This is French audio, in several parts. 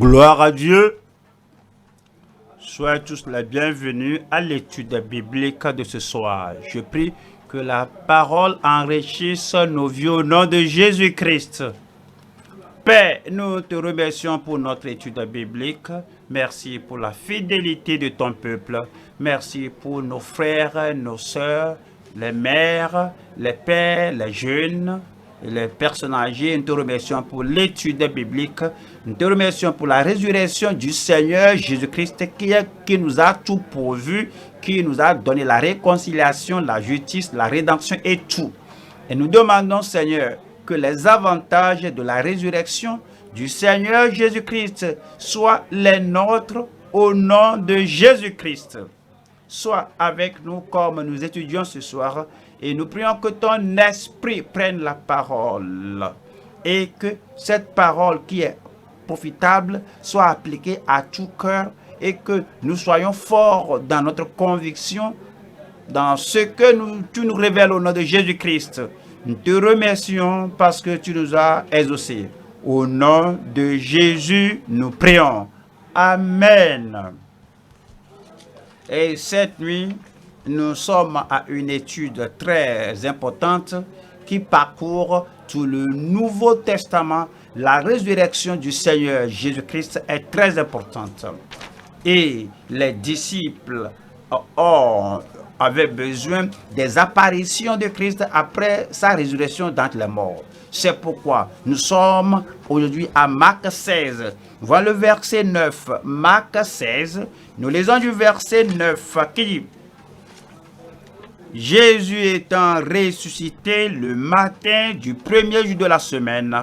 Gloire à Dieu. Soyez tous les bienvenus à l'étude biblique de ce soir. Je prie que la parole enrichisse nos vies au nom de Jésus-Christ. Père, nous te remercions pour notre étude biblique. Merci pour la fidélité de ton peuple. Merci pour nos frères, nos sœurs, les mères, les pères, les jeunes, les personnes âgées. Nous te remercions pour l'étude biblique. Nous te remercions pour la résurrection du Seigneur Jésus-Christ qui nous a tout pourvu, qui nous a donné la réconciliation, la justice, la rédemption et tout. Et nous demandons, Seigneur, que les avantages de la résurrection du Seigneur Jésus-Christ soient les nôtres au nom de Jésus-Christ. Sois avec nous comme nous étudions ce soir et nous prions que ton esprit prenne la parole et que cette parole qui est profitable soit appliquée à tout cœur et que nous soyons forts dans notre conviction, dans ce que tu nous révèles au nom de Jésus-Christ. Nous te remercions parce que tu nous as exaucés. Au nom de Jésus, nous prions. Amen. Et cette nuit, nous sommes à une étude très importante qui parcourt tout le Nouveau Testament. La résurrection du Seigneur Jésus-Christ est très importante. Et les disciples avaient besoin des apparitions de Christ après sa résurrection d'entre les morts. C'est pourquoi nous sommes aujourd'hui à Marc 16. Voilà le verset 9. Marc 16, nous lisons du verset 9 qui dit: Jésus étant ressuscité le matin du premier jour de la semaine,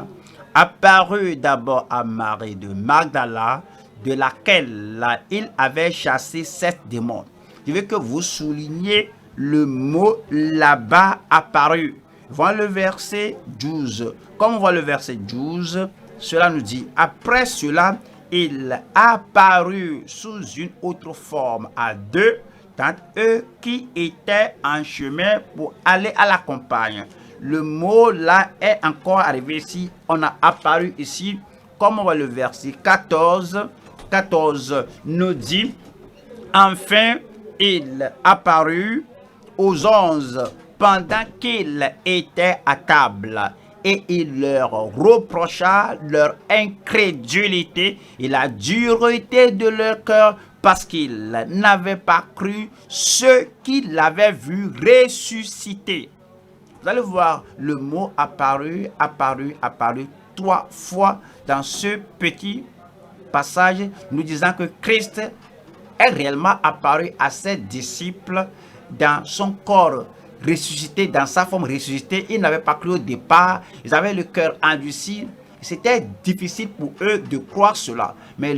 apparut d'abord à Marie de Magdala, de laquelle il avait chassé 7 démons. Je veux que vous souligniez le mot là-bas apparu. Voilà le verset 12. Comme on voit le verset 12, cela nous dit: après cela, il apparut sous une autre forme à 2 d'entre eux qui étaient en chemin pour aller à la campagne. Le mot là est encore arrivé ici. On a apparu ici. Comme on voit le verset 14 nous dit: enfin, il apparut aux 11 pendant qu'ils étaient à table, et il leur reprocha leur incrédulité et la dureté de leur cœur, parce qu'ils n'avaient pas cru ceux qui l'avaient vu ressusciter. Vous allez voir le mot apparu 3 fois dans ce petit passage, nous disant que Christ est réellement apparu à ses disciples dans son corps ressuscité, dans sa forme ressuscitée. Ils n'avaient pas cru au départ, ils avaient le cœur endurci. C'était difficile pour eux de croire cela. Mais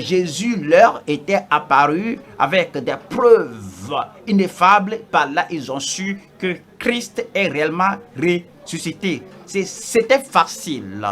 Jésus leur était apparu avec des preuves ineffables. Par là, ils ont su que Christ est réellement ressuscité. C'était facile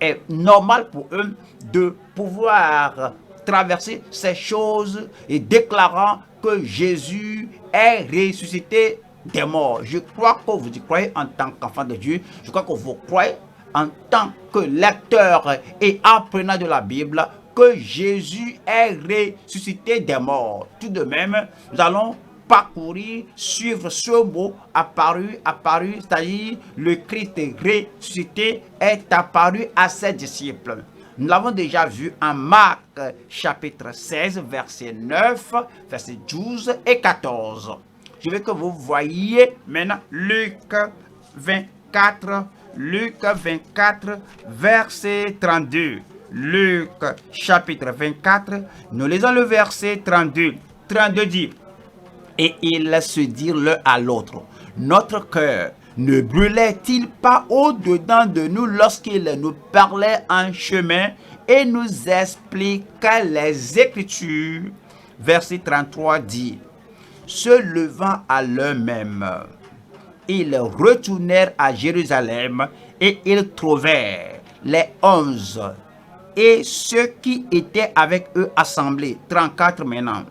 et normal pour eux de pouvoir traverser ces choses et déclarant que Jésus est ressuscité des morts. Je crois que vous y croyez en tant qu'enfant de Dieu. Je crois que vous croyez en tant que lecteur et apprenant de la Bible que Jésus est ressuscité des morts. Tout de même, nous allons parcourir, suivre ce mot apparu, c'est-à-dire le Christ ressuscité est apparu à ses disciples. Nous l'avons déjà vu en Marc chapitre 16, verset 9, verset 12 et 14. Je veux que vous voyiez maintenant Luc 24, verset 32. Luc chapitre 24, nous lisons le verset 32. 32 dit: et ils se dirent l'un à l'autre: notre cœur ne brûlait-il pas au-dedans de nous lorsqu'il nous parlait en chemin et nous expliquait les Écritures? Verset 33 dit: se levant à l'heure même, ils retournèrent à Jérusalem et ils trouvèrent les 11 et ceux qui étaient avec eux assemblés. 34 maintenant.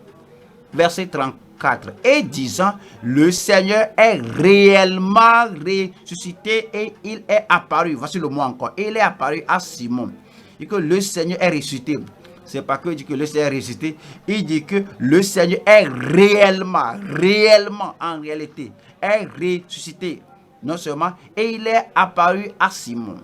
Verset 34. Et disant: le Seigneur est réellement ressuscité et il est apparu. Voici le mot encore. Il est apparu à Simon. et que le Seigneur est ressuscité. C'est pas que dit que le Seigneur est ressuscité, il dit que le Seigneur est réellement, en réalité, est ressuscité. Non seulement, et il est apparu à Simon.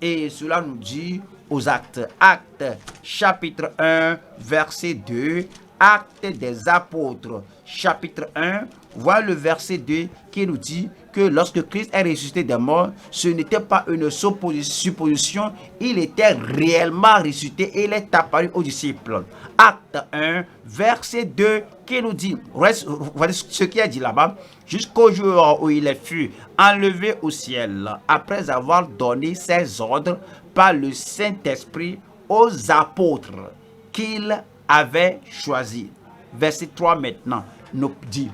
Et cela nous dit aux Actes. Actes chapitre 1, verset 2. Actes des apôtres, chapitre 1, voilà le verset 2 qui nous dit que lorsque Christ est ressuscité des morts, ce n'était pas une supposition, il était réellement ressuscité et il est apparu aux disciples. Acte 1, verset 2 qui nous dit, voilà ce qui est dit là-bas, jusqu'au jour où il fut enlevé au ciel, après avoir donné ses ordres par le Saint-Esprit aux apôtres qu'il avait choisi. Verset 3 maintenant nous dit,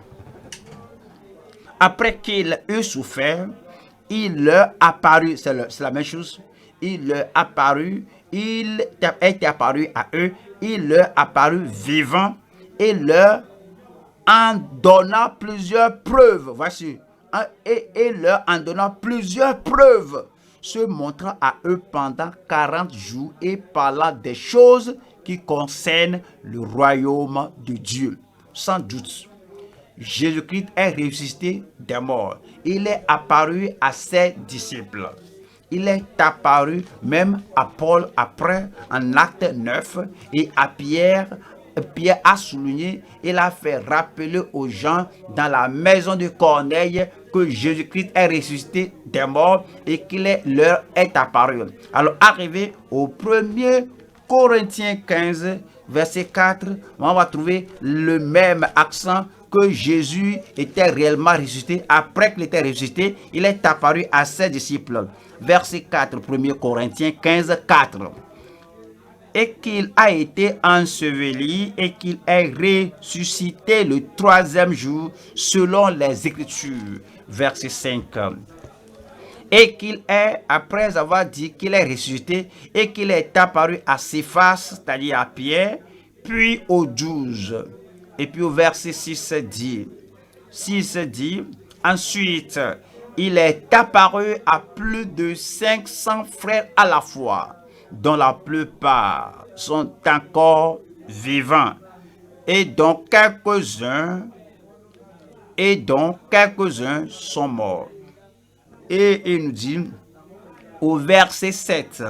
après qu'il eut souffert, il leur apparut, c'est la même chose, il leur apparut, il est apparu à eux, il leur apparut vivant et leur en donnant plusieurs preuves, voici, et leur en donnant plusieurs preuves, se montrant à eux pendant 40 jours et parlant des choses qui concernent le royaume de Dieu. Sans doute, Jésus-Christ est ressuscité des morts. Il est apparu à ses disciples. Il est apparu même à Paul après, en acte 9, et à Pierre. Pierre a souligné, il a fait rappeler aux gens dans la maison de Corneille que Jésus-Christ est ressuscité des morts et qu'il leur est apparu. Alors, arrivé au 1er Corinthiens 15, verset 4, on va trouver le même accent que Jésus était réellement ressuscité. Après qu'il était ressuscité, il est apparu à ses disciples. Verset 4, 1er Corinthiens 15, 4. Et qu'il a été enseveli et qu'il est ressuscité le 3e jour selon les Écritures. Verset 5. Et qu'il est, après avoir dit qu'il est ressuscité, et qu'il est apparu à Céphas, c'est-à-dire à Pierre, puis aux 12. Et puis au verset 6 dit, ensuite, il est apparu à plus de 500 frères à la fois, dont la plupart sont encore vivants, et dont quelques-uns sont morts. Et il nous dit, au verset 7,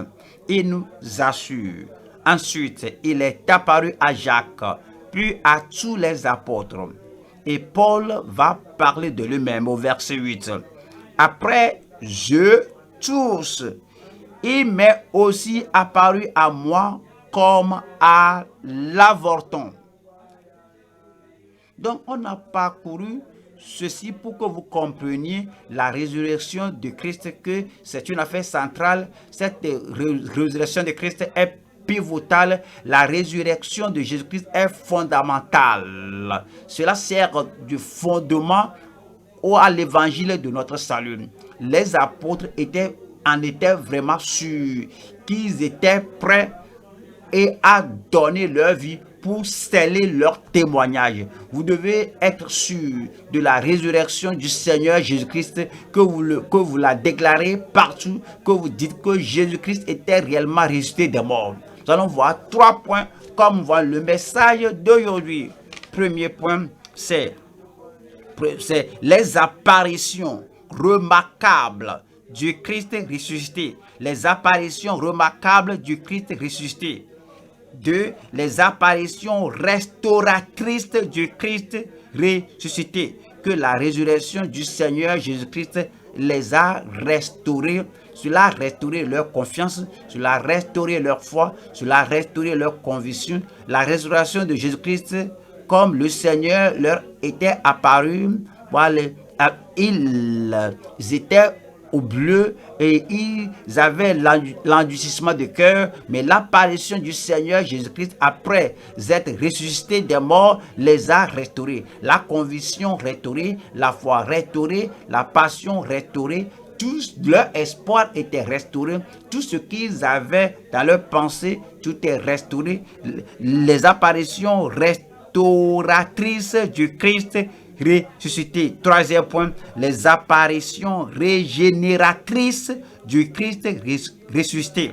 il nous assure. Ensuite, il est apparu à Jacques, puis à tous les apôtres. Et Paul va parler de lui-même au verset 8. Après eux tous, il m'est aussi apparu à moi comme à l'avorton. Donc, on a parcouru ceci pour que vous compreniez la résurrection de Christ, que c'est une affaire centrale. Cette résurrection de Christ est pivotale. La résurrection de Jésus-Christ est fondamentale. Cela sert de fondement à l'évangile de notre salut. Les apôtres en étaient vraiment sûrs, qu'ils étaient prêts et à donner leur vie pour sceller leur témoignage. Vous devez être sûr de la résurrection du Seigneur Jésus-Christ, que vous la déclarez partout, que vous dites que Jésus-Christ était réellement ressuscité des morts. Nous allons voir 3 points comme voit le message d'aujourd'hui. Premier point, c'est les apparitions remarquables du Christ ressuscité. Les apparitions remarquables du Christ ressuscité. 2. Les apparitions restauratrices du Christ ressuscité. Que la résurrection du Seigneur Jésus-Christ les a restaurés. Cela a restauré leur confiance, cela a restauré leur foi, cela a restauré leur conviction. La résurrection de Jésus-Christ, comme le Seigneur leur était apparu, ils étaient au bleu et ils avaient l'endurcissement de cœur, mais l'apparition du Seigneur Jésus-Christ après être ressuscité des morts les a restaurés. La conviction restaurée, la foi restaurée, la passion restaurée, tout leur espoir était restauré, tout ce qu'ils avaient dans leur pensée, tout est restauré. Les apparitions restauratrices du Christ ressuscité. 3e point, les apparitions régénératrices du Christ ressuscité.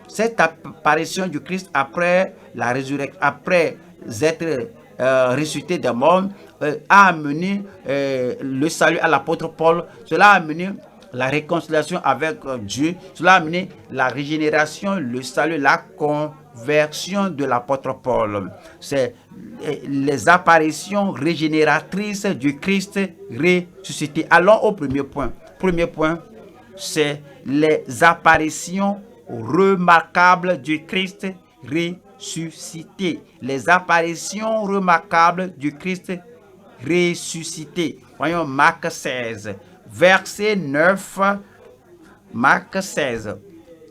Cette apparition du Christ après la résurrection, après être ressuscité des morts, a amené le salut à l'apôtre Paul. Cela a amené la réconciliation avec Dieu. Cela a amené la régénération, le salut, la conversion de l'apôtre Paul. C'est les apparitions régénératrices du Christ ressuscité. Allons au premier point. Premier point, c'est les apparitions remarquables du Christ ressuscité. Les apparitions remarquables du Christ ressuscité. Voyons Marc 16, verset 9. Marc 16,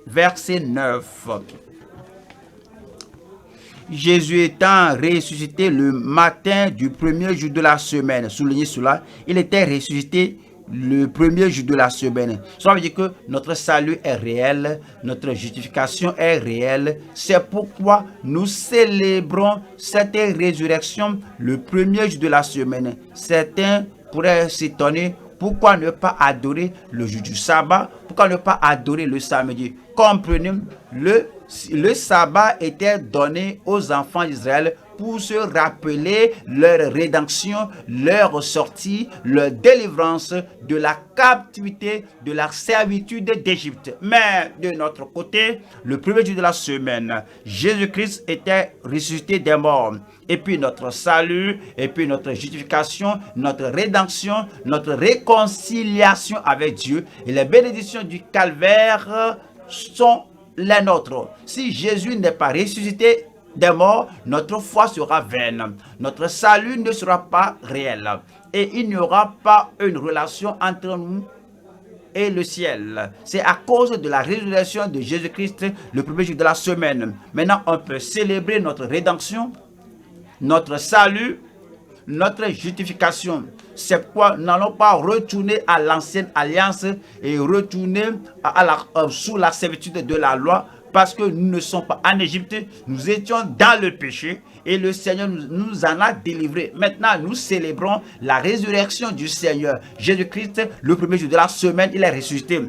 verset 9. Jésus étant ressuscité le matin du premier jour de la semaine. Soulignez cela. Il était ressuscité le premier jour de la semaine. Cela veut dire que notre salut est réel, notre justification est réelle. C'est pourquoi nous célébrons cette résurrection le premier jour de la semaine. Certains pourraient s'étonner, pourquoi ne pas adorer le jour du sabbat? Pourquoi ne pas adorer le samedi? Comprenez, le sabbat était donné aux enfants d'Israël pour se rappeler leur rédemption, leur sortie, leur délivrance de la captivité, de la servitude d'Égypte. Mais de notre côté, le premier jour de la semaine, Jésus-Christ était ressuscité des morts. Et puis notre salut, et puis notre justification, notre rédemption, notre réconciliation avec Dieu et les bénédictions du calvaire sont les nôtres. Si Jésus n'est pas ressuscité des morts, notre foi sera vaine. Notre salut ne sera pas réel. Et il n'y aura pas une relation entre nous et le ciel. C'est à cause de la résurrection de Jésus-Christ le premier jour de la semaine. Maintenant, on peut célébrer notre rédemption, notre salut, notre justification. C'est pourquoi nous n'allons pas retourner à l'ancienne alliance et retourner sous la servitude de la loi, parce que nous ne sommes pas en Égypte, nous étions dans le péché et le Seigneur nous en a délivrés. Maintenant, nous célébrons la résurrection du Seigneur. Jésus-Christ, le premier jour de la semaine, il est ressuscité.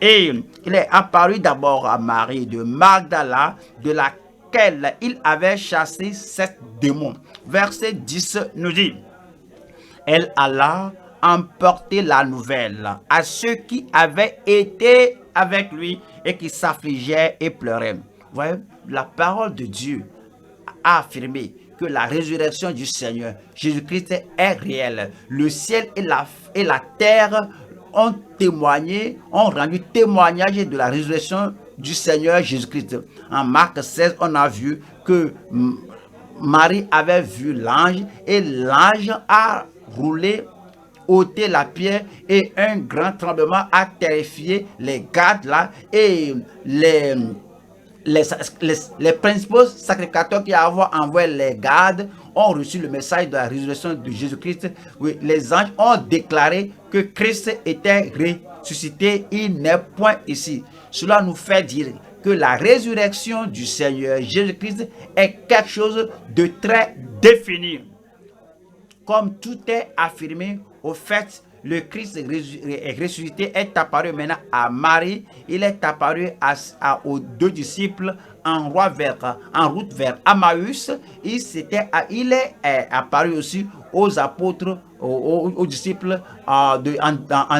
Et il est apparu d'abord à Marie de Magdala, de laquelle il avait chassé 7 démons. Verset 10 nous dit: elle alla emporter la nouvelle à ceux qui avaient été avec lui et qui s'affligeaient et pleuraient. Vous voyez, la parole de Dieu a affirmé que la résurrection du Seigneur Jésus-Christ est réelle. Le ciel et la terre ont témoigné, ont rendu témoignage de la résurrection du Seigneur Jésus-Christ. En Marc 16, on a vu que Marie avait vu l'ange et l'ange a roulé, ôté la pierre et un grand tremblement a terrifié les gardes là et les principaux sacrificateurs qui avaient envoyé les gardes ont reçu le message de la résurrection de Jésus-Christ. Oui, les anges ont déclaré que Christ était ressuscité, il n'est point ici. Cela nous fait dire que la résurrection du Seigneur Jésus-Christ est quelque chose de très défini. Comme tout est affirmé, au fait, le Christ ressuscité est apparu maintenant à Marie, il est apparu aux 2 disciples en route vers Emmaüs, il est apparu aussi aux apôtres, aux disciples en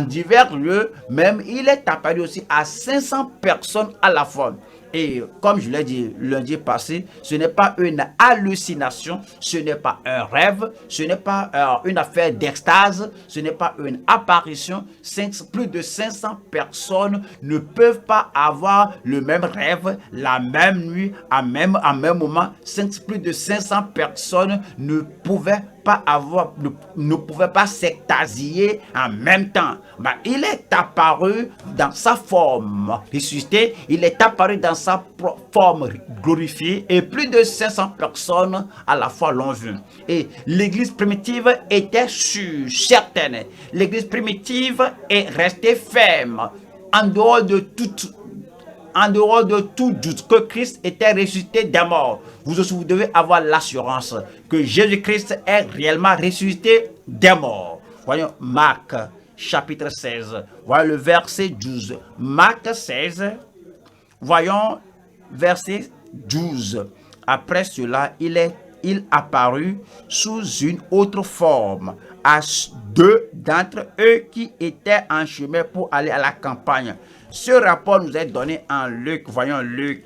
divers lieux, même il est apparu aussi à 500 personnes à la fois. Et comme je l'ai dit lundi passé, ce n'est pas une hallucination, ce n'est pas un rêve, ce n'est pas une affaire d'extase, ce n'est pas une apparition. Plus de 500 personnes ne peuvent pas avoir le même rêve, la même nuit, à même moment. Plus de 500 personnes ne pouvaient pas s'extasier en même temps. Il est apparu dans sa forme ressuscitée, il est apparu dans sa forme glorifiée et plus de 500 personnes à la fois l'ont vu. Et l'église primitive était certaine. L'église primitive est restée ferme en dehors de tout doute que Christ était ressuscité des morts. Vous aussi, vous devez avoir l'assurance que Jésus-Christ est réellement ressuscité des morts. Voyons Marc chapitre 16. Voyons le verset 12. Marc 16. Voyons Verset 12. Après cela, il apparut sous une autre forme à deux d'entre eux qui étaient en chemin pour aller à la campagne. Ce rapport nous est donné en Luc. Voyons Luc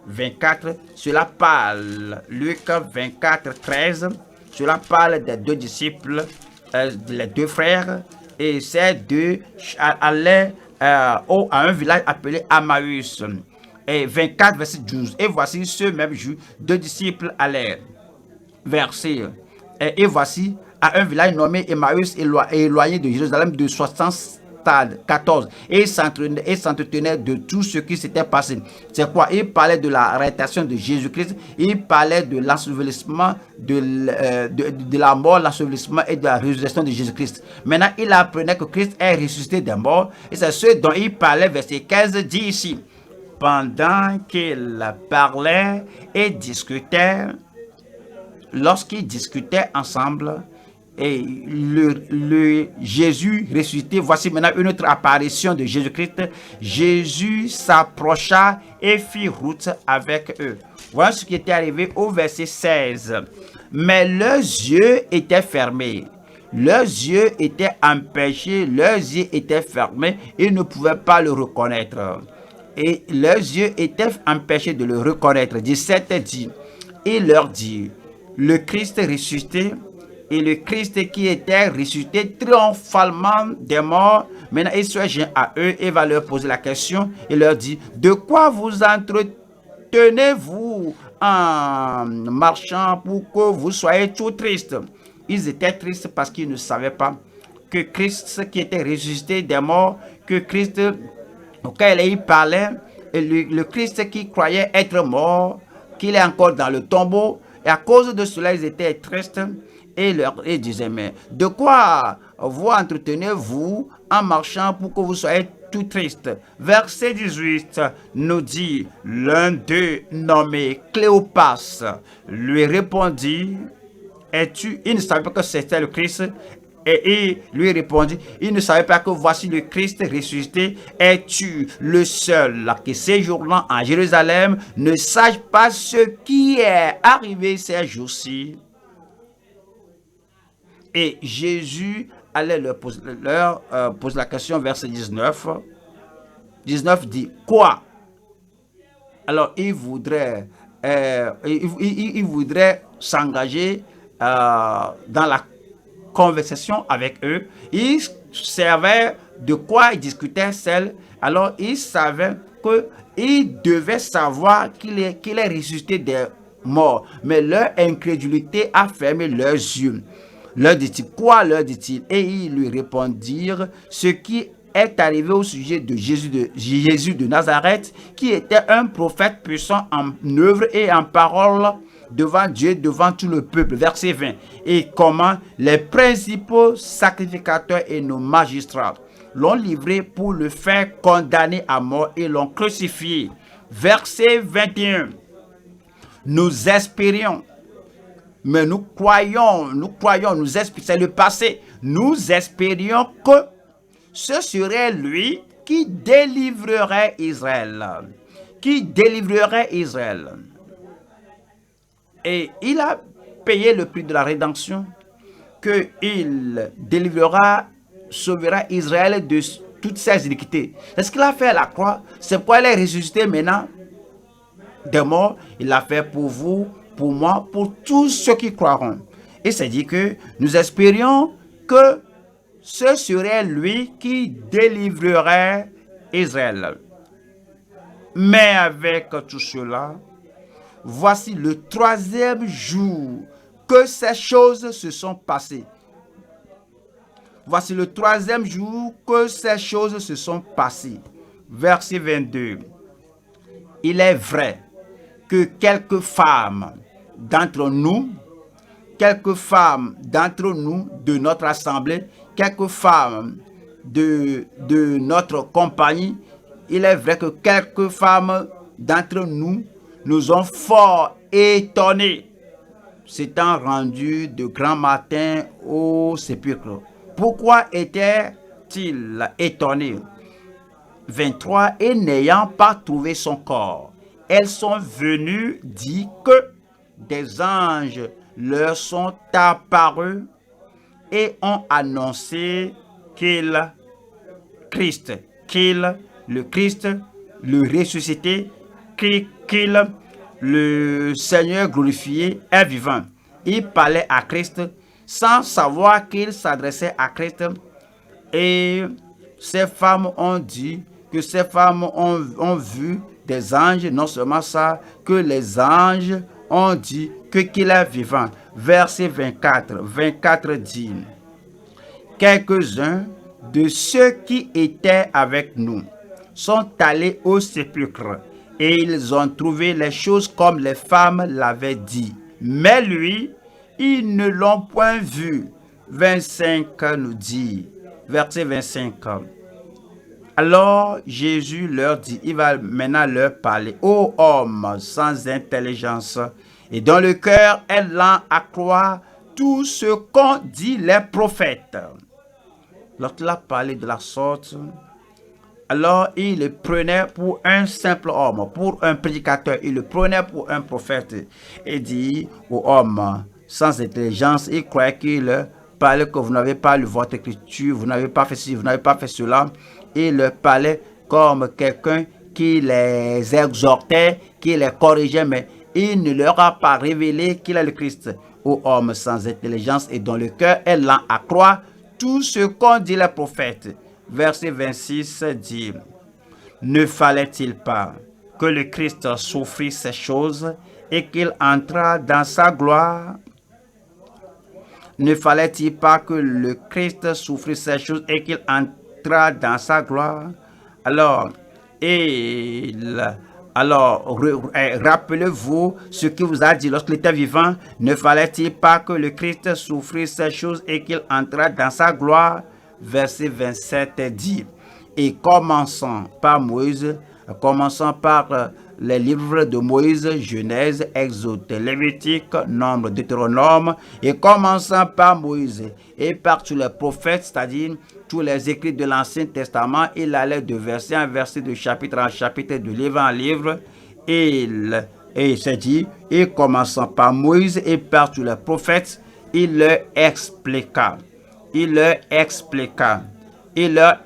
24. Cela parle, Luc 24, 13. Cela parle des deux disciples, les deux frères, et ces deux allaient à un village appelé Emmaüs. Et 24, verset 12. Et voici ce même jour, deux disciples allèrent. Verset. Et voici à un village nommé Emmaüs, éloigné de Jérusalem de 60 stades. 14. Et il s'entretenait de tout ce qui s'était passé. C'est quoi? Il parlait de la résurrection de Jésus-Christ. Il parlait de l'ensevelissement, de la mort, l'ensevelissement et de la résurrection de Jésus-Christ. Maintenant, il apprenait que Christ est ressuscité des morts. Et c'est ce dont il parlait. Verset 15 dit ici. Pendant qu'il parlait et discutait, lorsqu'ils discutaient ensemble, et le Jésus ressuscité, voici maintenant une autre apparition de Jésus-Christ. Jésus s'approcha et fit route avec eux. Voilà ce qui était arrivé au verset 16. Mais leurs yeux étaient fermés. Leurs yeux étaient empêchés, leurs yeux étaient fermés, ils ne pouvaient pas le reconnaître. Et leurs yeux étaient empêchés de le reconnaître. 17 dit, il leur dit, le Christ ressuscité et le Christ qui était ressuscité triomphalement des morts, maintenant il se joint à eux et va leur poser la question et leur dit, de quoi vous entretenez-vous en marchant pour que vous soyez tout tristes? Ils étaient tristes parce qu'ils ne savaient pas que Christ qui était ressuscité des morts, que Christ auquel il parlait, et le Christ qui croyait être mort, qu'il est encore dans le tombeau, et à cause de cela, ils étaient tristes, et ils disaient, mais de quoi vous entretenez-vous en marchant pour que vous soyez tout triste? Verset 18 nous dit, l'un d'eux nommé Cléopas lui répondit, es-tu? Il ne savait pas que c'était le Christ. Et il lui répondit, il ne savait pas que voici le Christ ressuscité. Es-tu le seul qui séjournant en Jérusalem ne sache pas ce qui est arrivé ces jours-ci? Et Jésus allait leur poser la question, verset 19. 19 dit, quoi? Alors il voudrait s'engager dans la conversation avec eux. Il savait de quoi ils discutaient seul. Alors il savait qu'il devait savoir qu'il est ressuscité des morts. Mais leur incrédulité a fermé leurs yeux. Leur dit-il, quoi? Leur dit-il. Et ils lui répondirent ce qui est arrivé au sujet de Jésus de Nazareth, qui était un prophète puissant en œuvre et en parole devant Dieu, devant tout le peuple. Verset 20. Et comment les principaux sacrificateurs et nos magistrats l'ont livré pour le faire condamner à mort et l'ont crucifié. Verset 21. Nous espérions, mais nous croyons, c'est le passé. Nous espérions que ce serait lui qui délivrerait Israël. Qui délivrerait Israël. Et il a payé le prix de la rédemption, qu'il délivrera, sauvera Israël de toutes ses iniquités. C'est ce qu'il a fait à la croix. C'est pourquoi il est ressuscité maintenant des morts. Il l'a fait pour vous, pour moi, pour tous ceux qui croiront. Et c'est dit que nous espérions que ce serait lui qui délivrerait Israël. Mais avec tout cela, voici le troisième jour que ces choses se sont passées. Voici le troisième jour que ces choses se sont passées. Verset 22. Il est vrai que quelques femmes d'entre nous de notre assemblée, quelques femmes de notre compagnie, il est vrai que quelques femmes d'entre nous ont fort étonnés, s'étant rendus de grand matin au sépulcre. Pourquoi étaient-ils étonnés? 23. Et n'ayant pas trouvé son corps, elles sont venues dire que des anges leur sont apparus et ont annoncé qu'il, le Christ, le ressuscité, qu'il, le Seigneur glorifié, est vivant. Il parlait à Christ sans savoir qu'il s'adressait à Christ. Et ces femmes ont dit que ces femmes ont vu des anges. Non seulement ça, que les anges ont dit qu'il est vivant. Verset 24. 24 dit: quelques-uns de ceux qui étaient avec nous sont allés au sépulcre et ils ont trouvé les choses comme les femmes l'avaient dit. Mais lui, ils ne l'ont point vu. 25 nous dit, verset 25. Alors Jésus leur dit, il va maintenant leur parler: ô hommes sans intelligence et dont le cœur est lent à croire tout ce qu'ont dit les prophètes. Lorsqu'il a parlé de la sorte, alors il le prenait pour un simple homme, pour un prédicateur, il le prenait pour un prophète et dit aux hommes sans intelligence, il croyait qu'il parlait que vous n'avez pas lu votre écriture, vous n'avez pas fait ceci, vous n'avez pas fait cela. Il leur parlait comme quelqu'un qui les exhortait, qui les corrigeait, mais il ne leur a pas révélé qu'il est le Christ. Ô hommes sans intelligence et dont le cœur est lent à croire tout ce qu'ont dit les prophètes. Verset 26 dit: ne fallait-il pas que le Christ souffrit ces choses et qu'il entrât dans sa gloire? Ne fallait-il pas que le Christ souffrit ces choses et qu'il entrât dans sa gloire? Alors, rappelez-vous ce qu'il vous a dit lorsqu'il était vivant. Ne fallait-il pas que le Christ souffrit ces choses et qu'il entrât dans sa gloire? Verset 27 dit: et commençant par Moïse, commençant par les livres de Moïse, Genèse, Exode, Lévitique, Nombre, Deutéronome, et commençant par Moïse et par tous les prophètes, c'est-à-dire tous les écrits de l'Ancien Testament, il allait de verset en verset, de chapitre en chapitre, de livre en livre, et il s'est dit, et commençant par Moïse et par tous les prophètes, il leur expliqua, il leur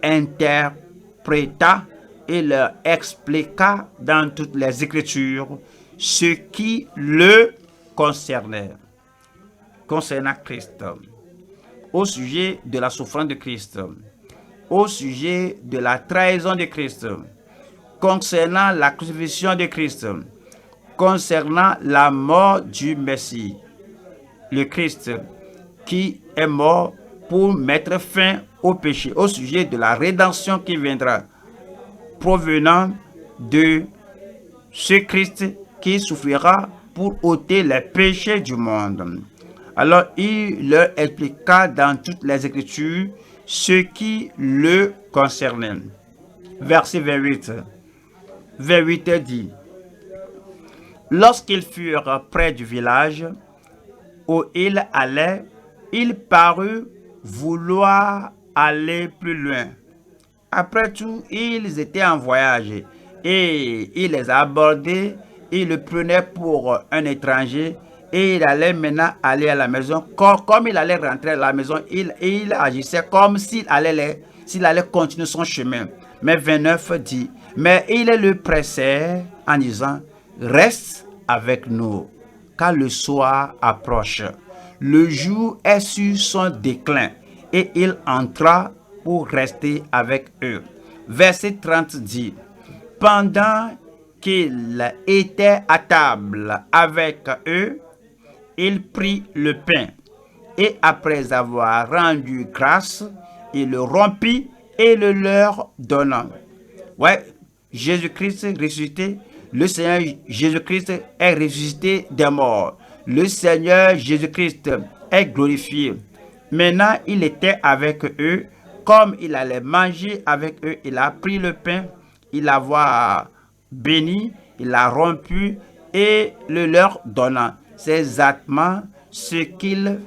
interpréta, il leur expliqua dans toutes les Écritures ce qui le concernait. Concernant Christ, au sujet de la souffrance de Christ, au sujet de la trahison de Christ, concernant la crucifixion de Christ, concernant la mort du Messie, le Christ qui est mort pour mettre fin au péché, au sujet de la rédemption qui viendra, provenant de ce Christ qui souffrira pour ôter les péchés du monde. Alors il leur expliqua dans toutes les Écritures ce qui le concernait. Verset 28. 28 dit: lorsqu'ils furent près du village où il allait, il parut vouloir aller plus loin. Après tout, ils étaient en voyage et il les a abordés, il le prenait pour un étranger et il allait maintenant aller à la maison. Comme il allait rentrer à la maison, il agissait comme s'il allait continuer son chemin. Mais 29 dit, mais il le pressait en disant: reste avec nous, car le soir approche. Le jour est sur son déclin. Et il entra pour rester avec eux. Verset 30 dit: pendant qu'il était à table avec eux, il prit le pain et après avoir rendu grâce, il le rompit et le leur donna. Ouais, Jésus-Christ ressuscité, le Seigneur Jésus-Christ est ressuscité des morts. Le Seigneur Jésus-Christ est glorifié. Maintenant, il était avec eux. Comme il allait manger avec eux, il a pris le pain, il l'a béni, il l'a rompu et le leur donna. C'est exactement ce qu'il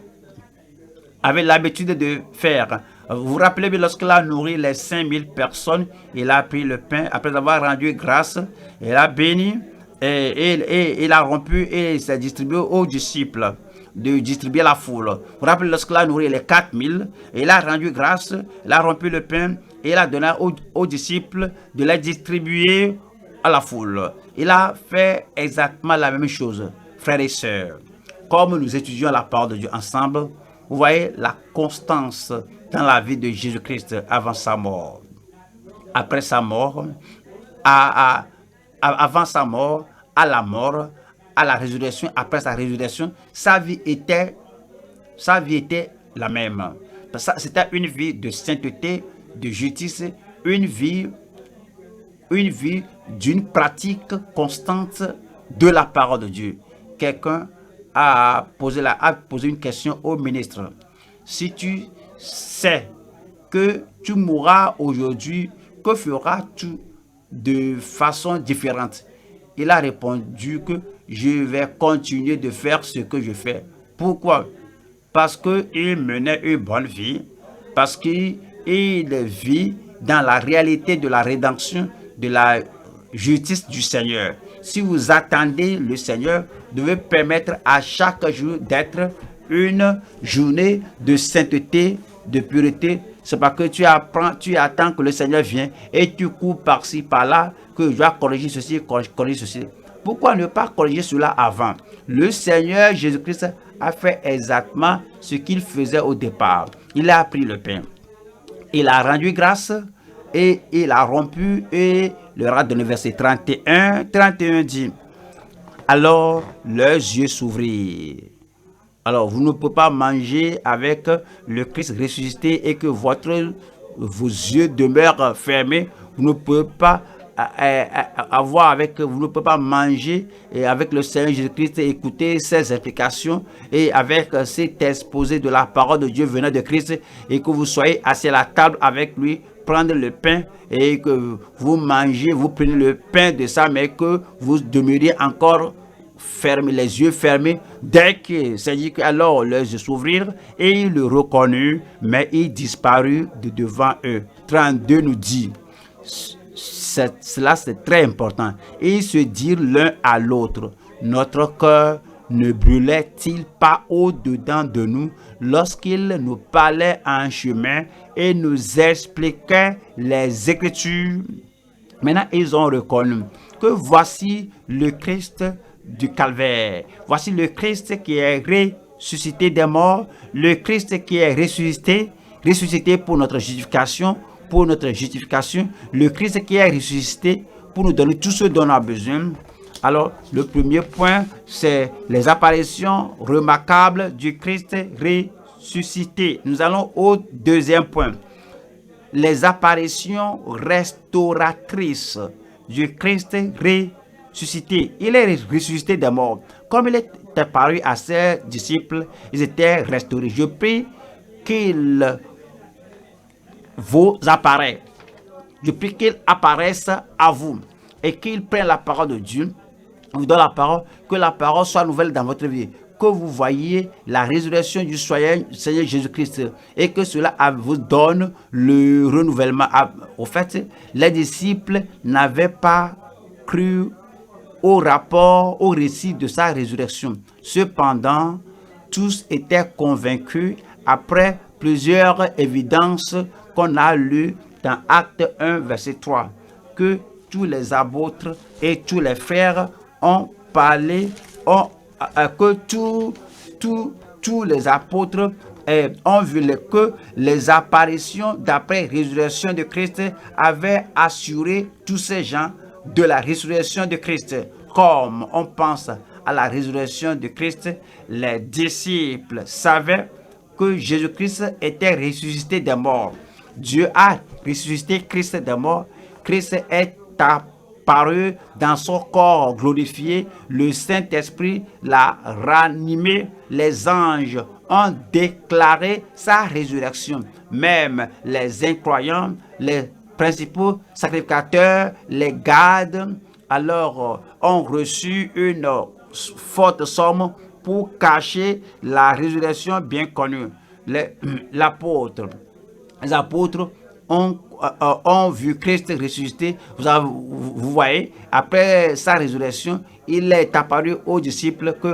avait l'habitude de faire. Vous vous rappelez bien, lorsqu'il a nourri les 5000 personnes, il a pris le pain, après avoir rendu grâce, il a béni, et il a rompu et s'est distribué aux disciples de distribuer la foule. Vous vous rappelez, lorsqu'il a nourri les 4000, il a rendu grâce, il a rompu le pain et il a donné aux disciples de les distribuer à la foule. Il a fait exactement la même chose, frères et sœurs. Comme nous étudions la parole de Dieu ensemble, vous voyez la constance dans la vie de Jésus-Christ avant sa mort. Après sa mort, avant sa mort, à la mort, à la résurrection, après sa résurrection, sa vie était la même. C'était une vie de sainteté, de justice, une vie d'une pratique constante de la parole de Dieu. Quelqu'un a posé une question au ministre. Si tu sais que tu mourras aujourd'hui, que feras-tu de façon différente? Il a répondu que je vais continuer de faire ce que je fais. Pourquoi? Parce qu'il menait une bonne vie, parce qu'il vit dans la réalité de la rédemption, de la justice du Seigneur. Si vous attendez le Seigneur, vous devez permettre à chaque jour d'être une journée de sainteté, de pureté. C'est parce que tu attends que le Seigneur vienne et tu cours par-ci, par-là, que je dois corriger ceci, corriger ceci. Pourquoi ne pas corriger cela avant? Le Seigneur Jésus-Christ a fait exactement ce qu'il faisait au départ. Il a pris le pain, il a rendu grâce et il a rompu et leur a donné verset 31 dit, alors leurs yeux s'ouvrirent. Alors, vous ne pouvez pas manger avec le Christ ressuscité et que vos yeux demeurent fermés. Vous ne pouvez pas vous ne pouvez pas manger avec le Seigneur Jésus-Christ et écouter ses explications et avec cet exposé de la parole de Dieu venant de Christ et que vous soyez assis à la table avec lui, prendre le pain et que vous mangez, vous prenez le pain de ça, mais que vous demeuriez encore fermés, les yeux fermés. Dès que c'est dit alors leurs yeux s'ouvrirent et il le reconnut, mais il disparut de devant eux. 32 nous dit, cela c'est très important. Et ils se dirent l'un à l'autre, notre cœur ne brûlait-il pas au-dedans de nous lorsqu'il nous parlait en chemin et nous expliquait les Écritures? Maintenant, ils ont reconnu que voici le Christ du calvaire. Voici le Christ qui est ressuscité des morts, le Christ qui est ressuscité pour notre justification, le Christ qui est ressuscité pour nous donner tout ce dont on a besoin. Alors, le premier point, c'est les apparitions remarquables du Christ ressuscité. Nous allons au deuxième point. Les apparitions restauratrices du Christ ressuscité. Il est ressuscité des morts. Comme il est apparu à ses disciples, ils étaient restaurés. Je prie qu'il vous apparaisse. Je prie qu'il apparaisse à vous et qu'il prenne la parole de Dieu, vous donne la parole, que la parole soit nouvelle dans votre vie, que vous voyez la résurrection du Seigneur Jésus-Christ et que cela vous donne le renouvellement. Au fait, les disciples n'avaient pas cru au récit de sa résurrection. Cependant, tous étaient convaincus après plusieurs évidences qu'on a lues dans Acte 1, verset 3, que tous les apôtres et tous les frères ont parlé, que tous les apôtres ont vu que les apparitions d'après résurrection de Christ avaient assuré tous ces gens de la résurrection de Christ. Comme on pense à la résurrection de Christ, les disciples savaient que Jésus-Christ était ressuscité des morts. Dieu a ressuscité Christ des morts. Christ est apparu dans son corps glorifié. Le Saint-Esprit l'a ranimé. Les anges ont déclaré sa résurrection. Même les incroyants, les principaux sacrificateurs, les gardes, alors ont reçu une forte somme pour cacher la résurrection bien connue. Les apôtres ont vu Christ ressuscité. Vous voyez, après sa résurrection, il est apparu aux disciples que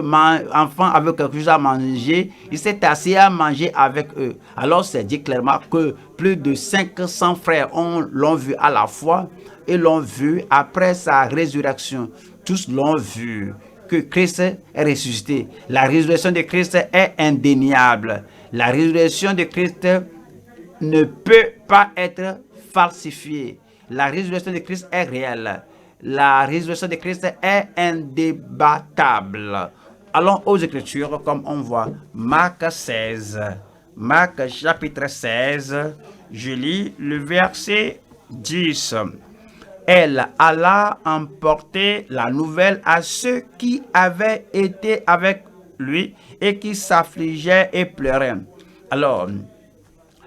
enfant avait quelque chose à manger. Il s'est assis à manger avec eux. Alors c'est dit clairement que plus de 500 frères l'ont vu à la fois et l'ont vu après sa résurrection. Tous l'ont vu que Christ est ressuscité. La résurrection de Christ est indéniable. La résurrection de Christ ne peut pas être falsifiée. La résurrection de Christ est réelle. La résurrection de Christ est indébattable. Allons aux Écritures comme on voit. Marc 16. Marc chapitre 16. Je lis le verset 10. Elle alla emporter la nouvelle à ceux qui avaient été avec lui et qui s'affligeaient et pleuraient. Alors,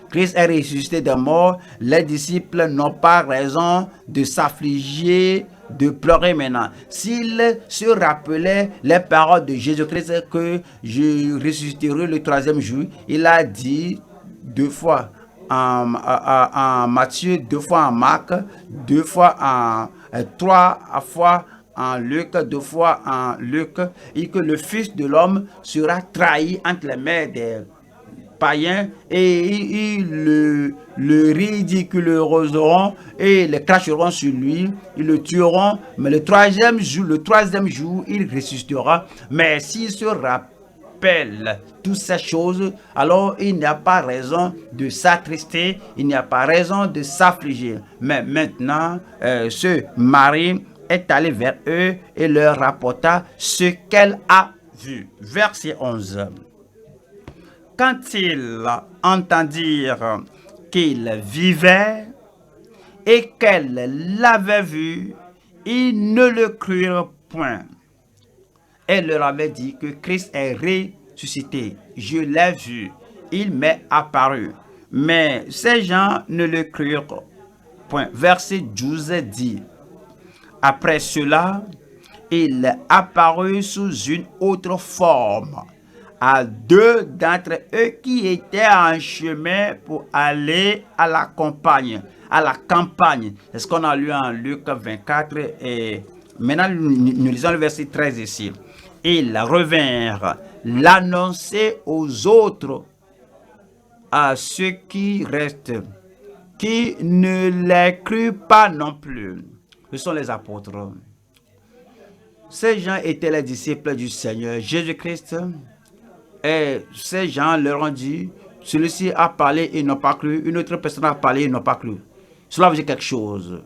Christ est ressuscité des morts. Les disciples n'ont pas raison de s'affliger, de pleurer maintenant. S'ils se rappelaient les paroles de Jésus-Christ que je ressusciterai le troisième jour, il a dit 2 fois en Matthieu, 2 fois en Marc, 2 fois trois fois en Luc, 2 fois en Luc, et que le Fils de l'homme sera trahi entre les mains des païens et ils le ridiculiseront et le cracheront sur lui, ils le tueront, mais le troisième jour, il ressuscitera. Mais s'il se rappelle toutes ces choses, alors il n'y a pas raison de s'attrister, il n'y a pas raison de s'affliger. Mais maintenant, ce mari est allé vers eux et leur rapporta ce qu'elle a vu. Verset 11. Quand ils entendirent qu'il vivait et qu'elle l'avait vu, ils ne le crurent point. Elle leur avait dit que Christ est ressuscité. Je l'ai vu, il m'est apparu. Mais ces gens ne le crurent point. Verset 12 dit, après cela, il apparut sous une autre forme à 2 d'entre eux qui étaient en chemin pour aller à la campagne. C'est ce qu'on a lu en Luc 24. Et maintenant, nous lisons le verset 13 ici. Ils revinrent l'annoncer aux autres, à ceux qui restent, qui ne les crurent pas non plus. Ce sont les apôtres. Ces gens étaient les disciples du Seigneur Jésus-Christ. Et ces gens leur ont dit, celui-ci a parlé, ils n'ont pas cru. Une autre personne a parlé, ils n'ont pas cru. Cela veut dire quelque chose.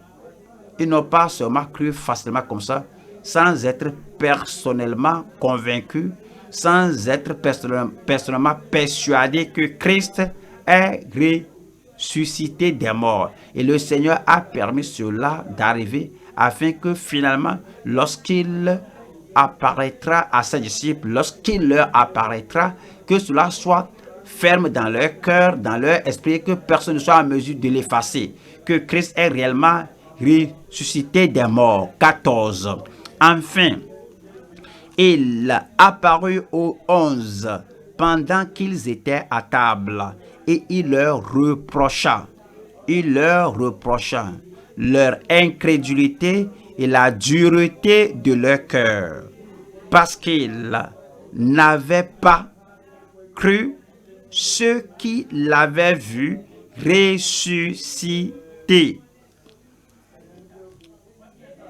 Ils n'ont pas seulement cru facilement comme ça, sans être personnellement convaincus, sans être personnellement persuadés que Christ est ressuscité des morts. Et le Seigneur a permis cela d'arriver afin que finalement, lorsqu'il apparaîtra à ses disciples, lorsqu'il leur apparaîtra, que cela soit ferme dans leur cœur, dans leur esprit, que personne ne soit en mesure de l'effacer, que Christ est réellement ressuscité des morts. 14. Enfin, il apparut aux 11 pendant qu'ils étaient à table et il leur reprocha leur incrédulité et la dureté de leur cœur, parce qu'ils n'avaient pas cru ceux qui l'avaient vu ressuscité.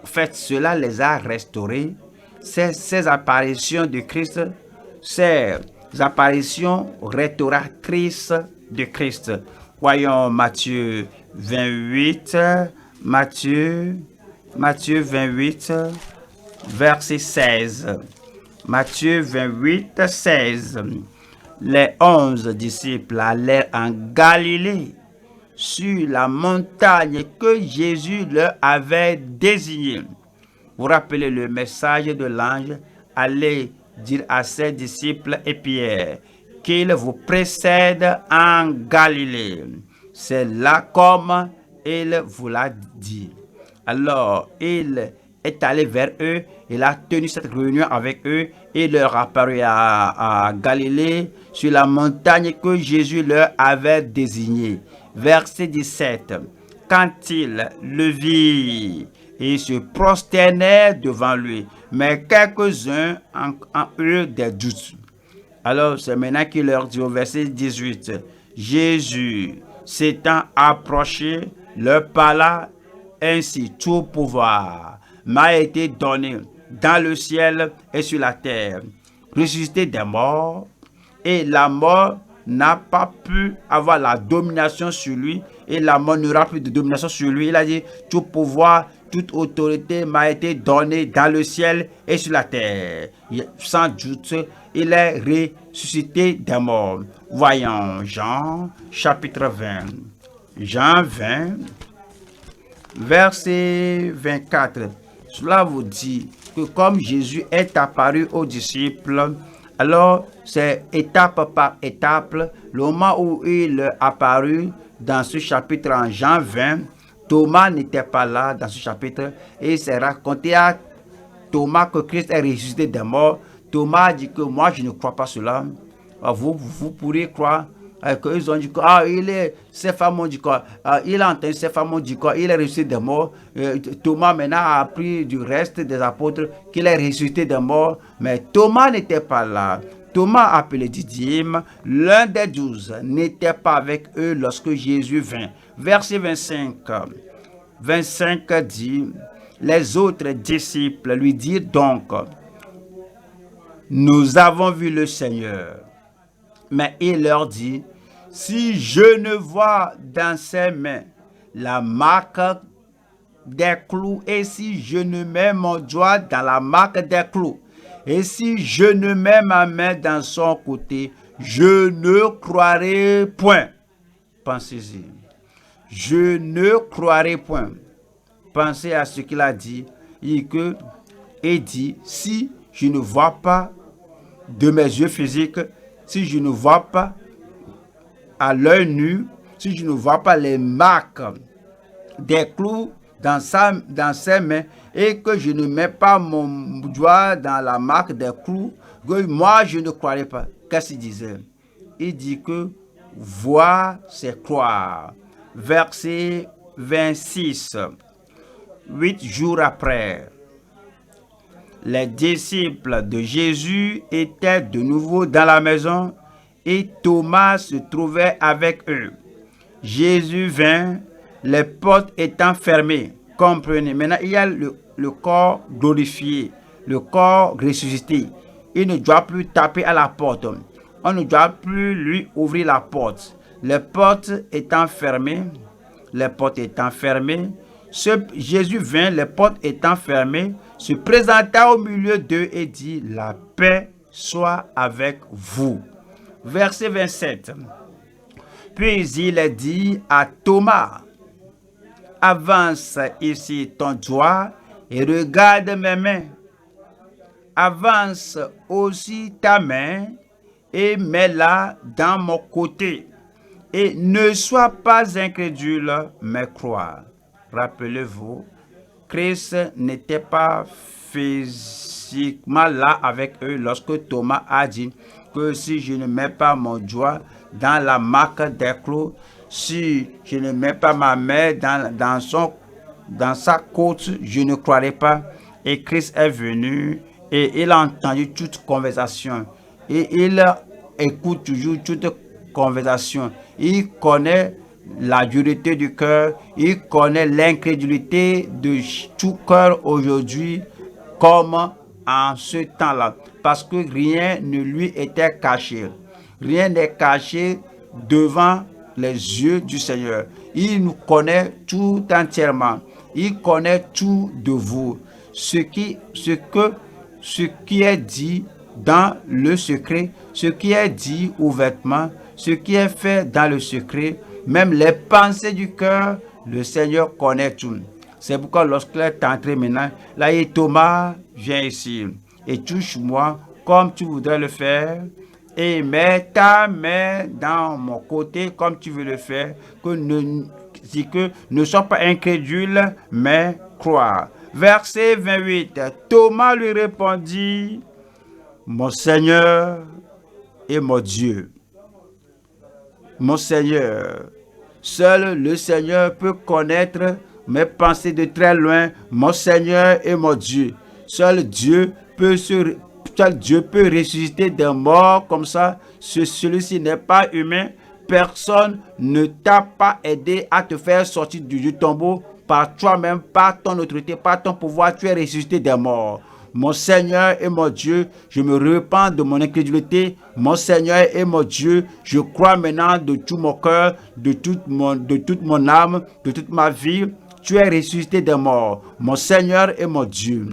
En fait, cela les a restaurés. Ces apparitions de Christ, ces apparitions restauratrices de Christ. Voyons Matthieu 28, Matthieu 28, verset 16. Matthieu 28, 16. Les 11 disciples allèrent en Galilée, sur la montagne que Jésus leur avait désignée. Vous rappelez le message de l'ange, allez dire à ses disciples et Pierre qu'il vous précède en Galilée. C'est là comme il vous l'a dit. Alors, il est allé vers eux, il a tenu cette réunion avec eux et leur apparut à Galilée sur la montagne que Jésus leur avait désignée. Verset 17. Quand il le vit, ils se prosternèrent devant lui, mais quelques-uns en eurent des doutes. Alors c'est maintenant qu'il leur dit au verset 18, Jésus s'étant approché, leur parla ainsi: tout pouvoir m'a été donné dans le ciel et sur la terre. Ressuscité des morts, et la mort n'a pas pu avoir la domination sur lui, et la mort n'aura plus de domination sur lui. Il a dit: tout pouvoir, toute autorité m'a été donnée dans le ciel et sur la terre. Sans doute, il est ressuscité des morts. Voyons Jean chapitre 20. Jean 20, verset 24. Cela vous dit que comme Jésus est apparu aux disciples, alors c'est étape par étape, le moment où il est apparu dans ce chapitre en Jean 20, Thomas n'était pas là dans ce chapitre, et c'est raconté à Thomas que Christ est ressuscité des morts. Thomas dit que moi je ne crois pas cela. Vous pourrez croire qu'ils ont dit que ces femmes ont dit quoi, il a entendu ces femmes ont dit quoi, il est ressuscité des morts. Thomas maintenant a appris du reste des apôtres qu'il est ressuscité des morts, mais Thomas n'était pas là. Thomas, appelé Didyme, l'un des 12, n'était pas avec eux lorsque Jésus vint. Verset 25. 25 dit, les autres disciples lui dirent donc: nous avons vu le Seigneur. Mais il leur dit: si je ne vois dans ses mains la marque des clous, et si je ne mets mon doigt dans la marque des clous, et si je ne mets ma main dans son côté, je ne croirai point. Pensez-y. Je ne croirai point. Pensez à ce qu'il a dit. Il dit: si je ne vois pas de mes yeux physiques, si je ne vois pas à l'œil nu, si je ne vois pas les marques des clous dans ses mains, et que je ne mets pas mon doigt dans la marque des clous, que moi je ne croirais pas. Qu'est-ce qu'il disait? Il dit que voir c'est croire. Verset 26. 8 jours après, les disciples de Jésus étaient de nouveau dans la maison, et Thomas se trouvait avec eux. Jésus vint, les portes étant fermées. Comprenez, maintenant il y a le corps glorifié, le corps ressuscité. Il ne doit plus taper à la porte. On ne doit plus lui ouvrir la porte. Les portes étant fermées, Jésus vint, les portes étant fermées, se présenta au milieu d'eux et dit: la paix soit avec vous. Verset 27. Puis il a dit à Thomas: avance ici ton doigt et regarde mes mains. Avance aussi ta main et mets-la dans mon côté. Et ne sois pas incrédule, mais crois. Rappelez-vous, Christ n'était pas physiquement là avec eux lorsque Thomas a dit que si je ne mets pas mon doigt dans la marque des clous, si je ne mets pas ma main dans sa côte, je ne croirai pas. Et Christ est venu et il a entendu toute conversation. Et il écoute toujours toute conversation. Il connaît la dureté du cœur, il connaît l'incrédulité de tout cœur aujourd'hui comme en ce temps-là. Parce que rien ne lui était caché. Rien n'est caché devant les yeux du Seigneur. Il nous connaît tout entièrement. Il connaît tout de vous. Ce qui est dit dans le secret, ce qui est dit ouvertement, ce qui est fait dans le secret, même les pensées du cœur, le Seigneur connaît tout. C'est pourquoi lorsqu'il est entré maintenant, là il dit: Thomas, viens ici et touche-moi comme tu voudrais le faire, et mets ta main dans mon côté comme tu veux le faire, que ne sois pas incrédule, mais crois. Verset 28, Thomas lui répondit: mon Seigneur et mon Dieu. Mon Seigneur. Seul le Seigneur peut connaître mes pensées de très loin, mon Seigneur et mon Dieu. Seul Dieu peut ressusciter des morts comme ça. Celui-ci n'est pas humain. Personne ne t'a pas aidé à te faire sortir du tombeau par toi-même, par ton autorité, par ton pouvoir. Tu es ressuscité des morts. Mon Seigneur et mon Dieu, je me repens de mon incrédulité. Mon Seigneur et mon Dieu, je crois maintenant de tout mon cœur, de toute mon âme, de toute ma vie. Tu es ressuscité des morts. Mon Seigneur et mon Dieu.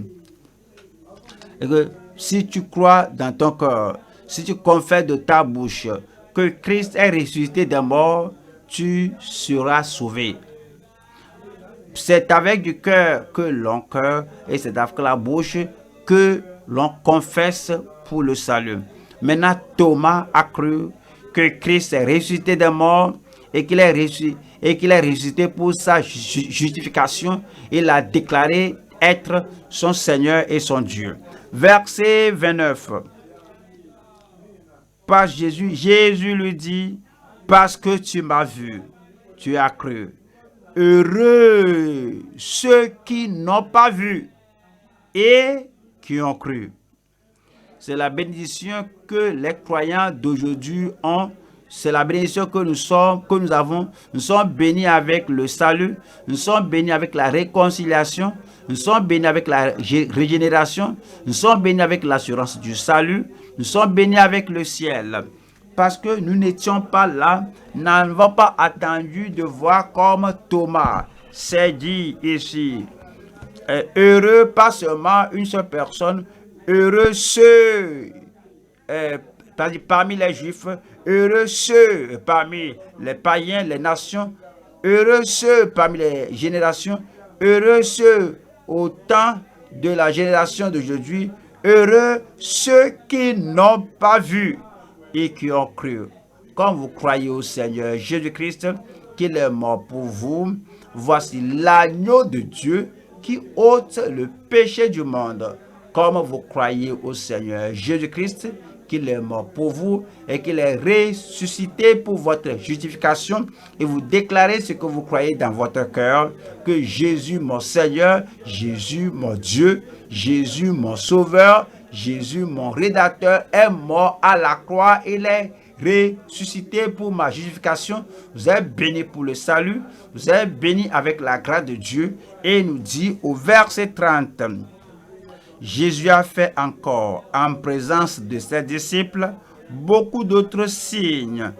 Et que si tu crois dans ton cœur, si tu confesses de ta bouche que Christ est ressuscité des morts, tu seras sauvé. C'est avec du cœur que l'on cœur et c'est avec la bouche que l'on confesse pour le salut. Maintenant, Thomas a cru que Christ est ressuscité des morts et qu'il est ressuscité pour sa justification. Il a déclaré être son Seigneur et son Dieu. Verset 29. Par Jésus lui dit, parce que tu m'as vu, tu as cru. Heureux ceux qui n'ont pas vu et qui ont cru. C'est la bénédiction que les croyants d'aujourd'hui ont. C'est la bénédiction que nous avons. Nous sommes bénis avec le salut. Nous sommes bénis avec la réconciliation. Nous sommes bénis avec la régénération. Nous sommes bénis avec l'assurance du salut. Nous sommes bénis avec le ciel. Parce que nous n'étions pas là, nous n'avons pas attendu de voir comme Thomas s'est dit ici. Heureux, pas seulement une seule personne, heureux ceux parmi les Juifs, heureux ceux parmi les païens, les nations, heureux ceux parmi les générations, heureux ceux au temps de la génération d'aujourd'hui, heureux ceux qui n'ont pas vu et qui ont cru. Quand vous croyez au Seigneur Jésus-Christ, qu'il est mort pour vous, voici l'agneau de Dieu qui ôte le péché du monde. Comme vous croyez au Seigneur Jésus-Christ, qu'il est mort pour vous et qu'il est ressuscité pour votre justification, et vous déclarez ce que vous croyez dans votre cœur, que Jésus mon Seigneur, Jésus mon Dieu, Jésus mon Sauveur, Jésus mon Rédacteur est mort à la croix, il est ressuscité pour ma justification. Vous êtes bénis pour le salut, vous êtes bénis avec la grâce de Dieu. Et il nous dit au verset 30, Jésus a fait encore en présence de ses disciples beaucoup d'autres signes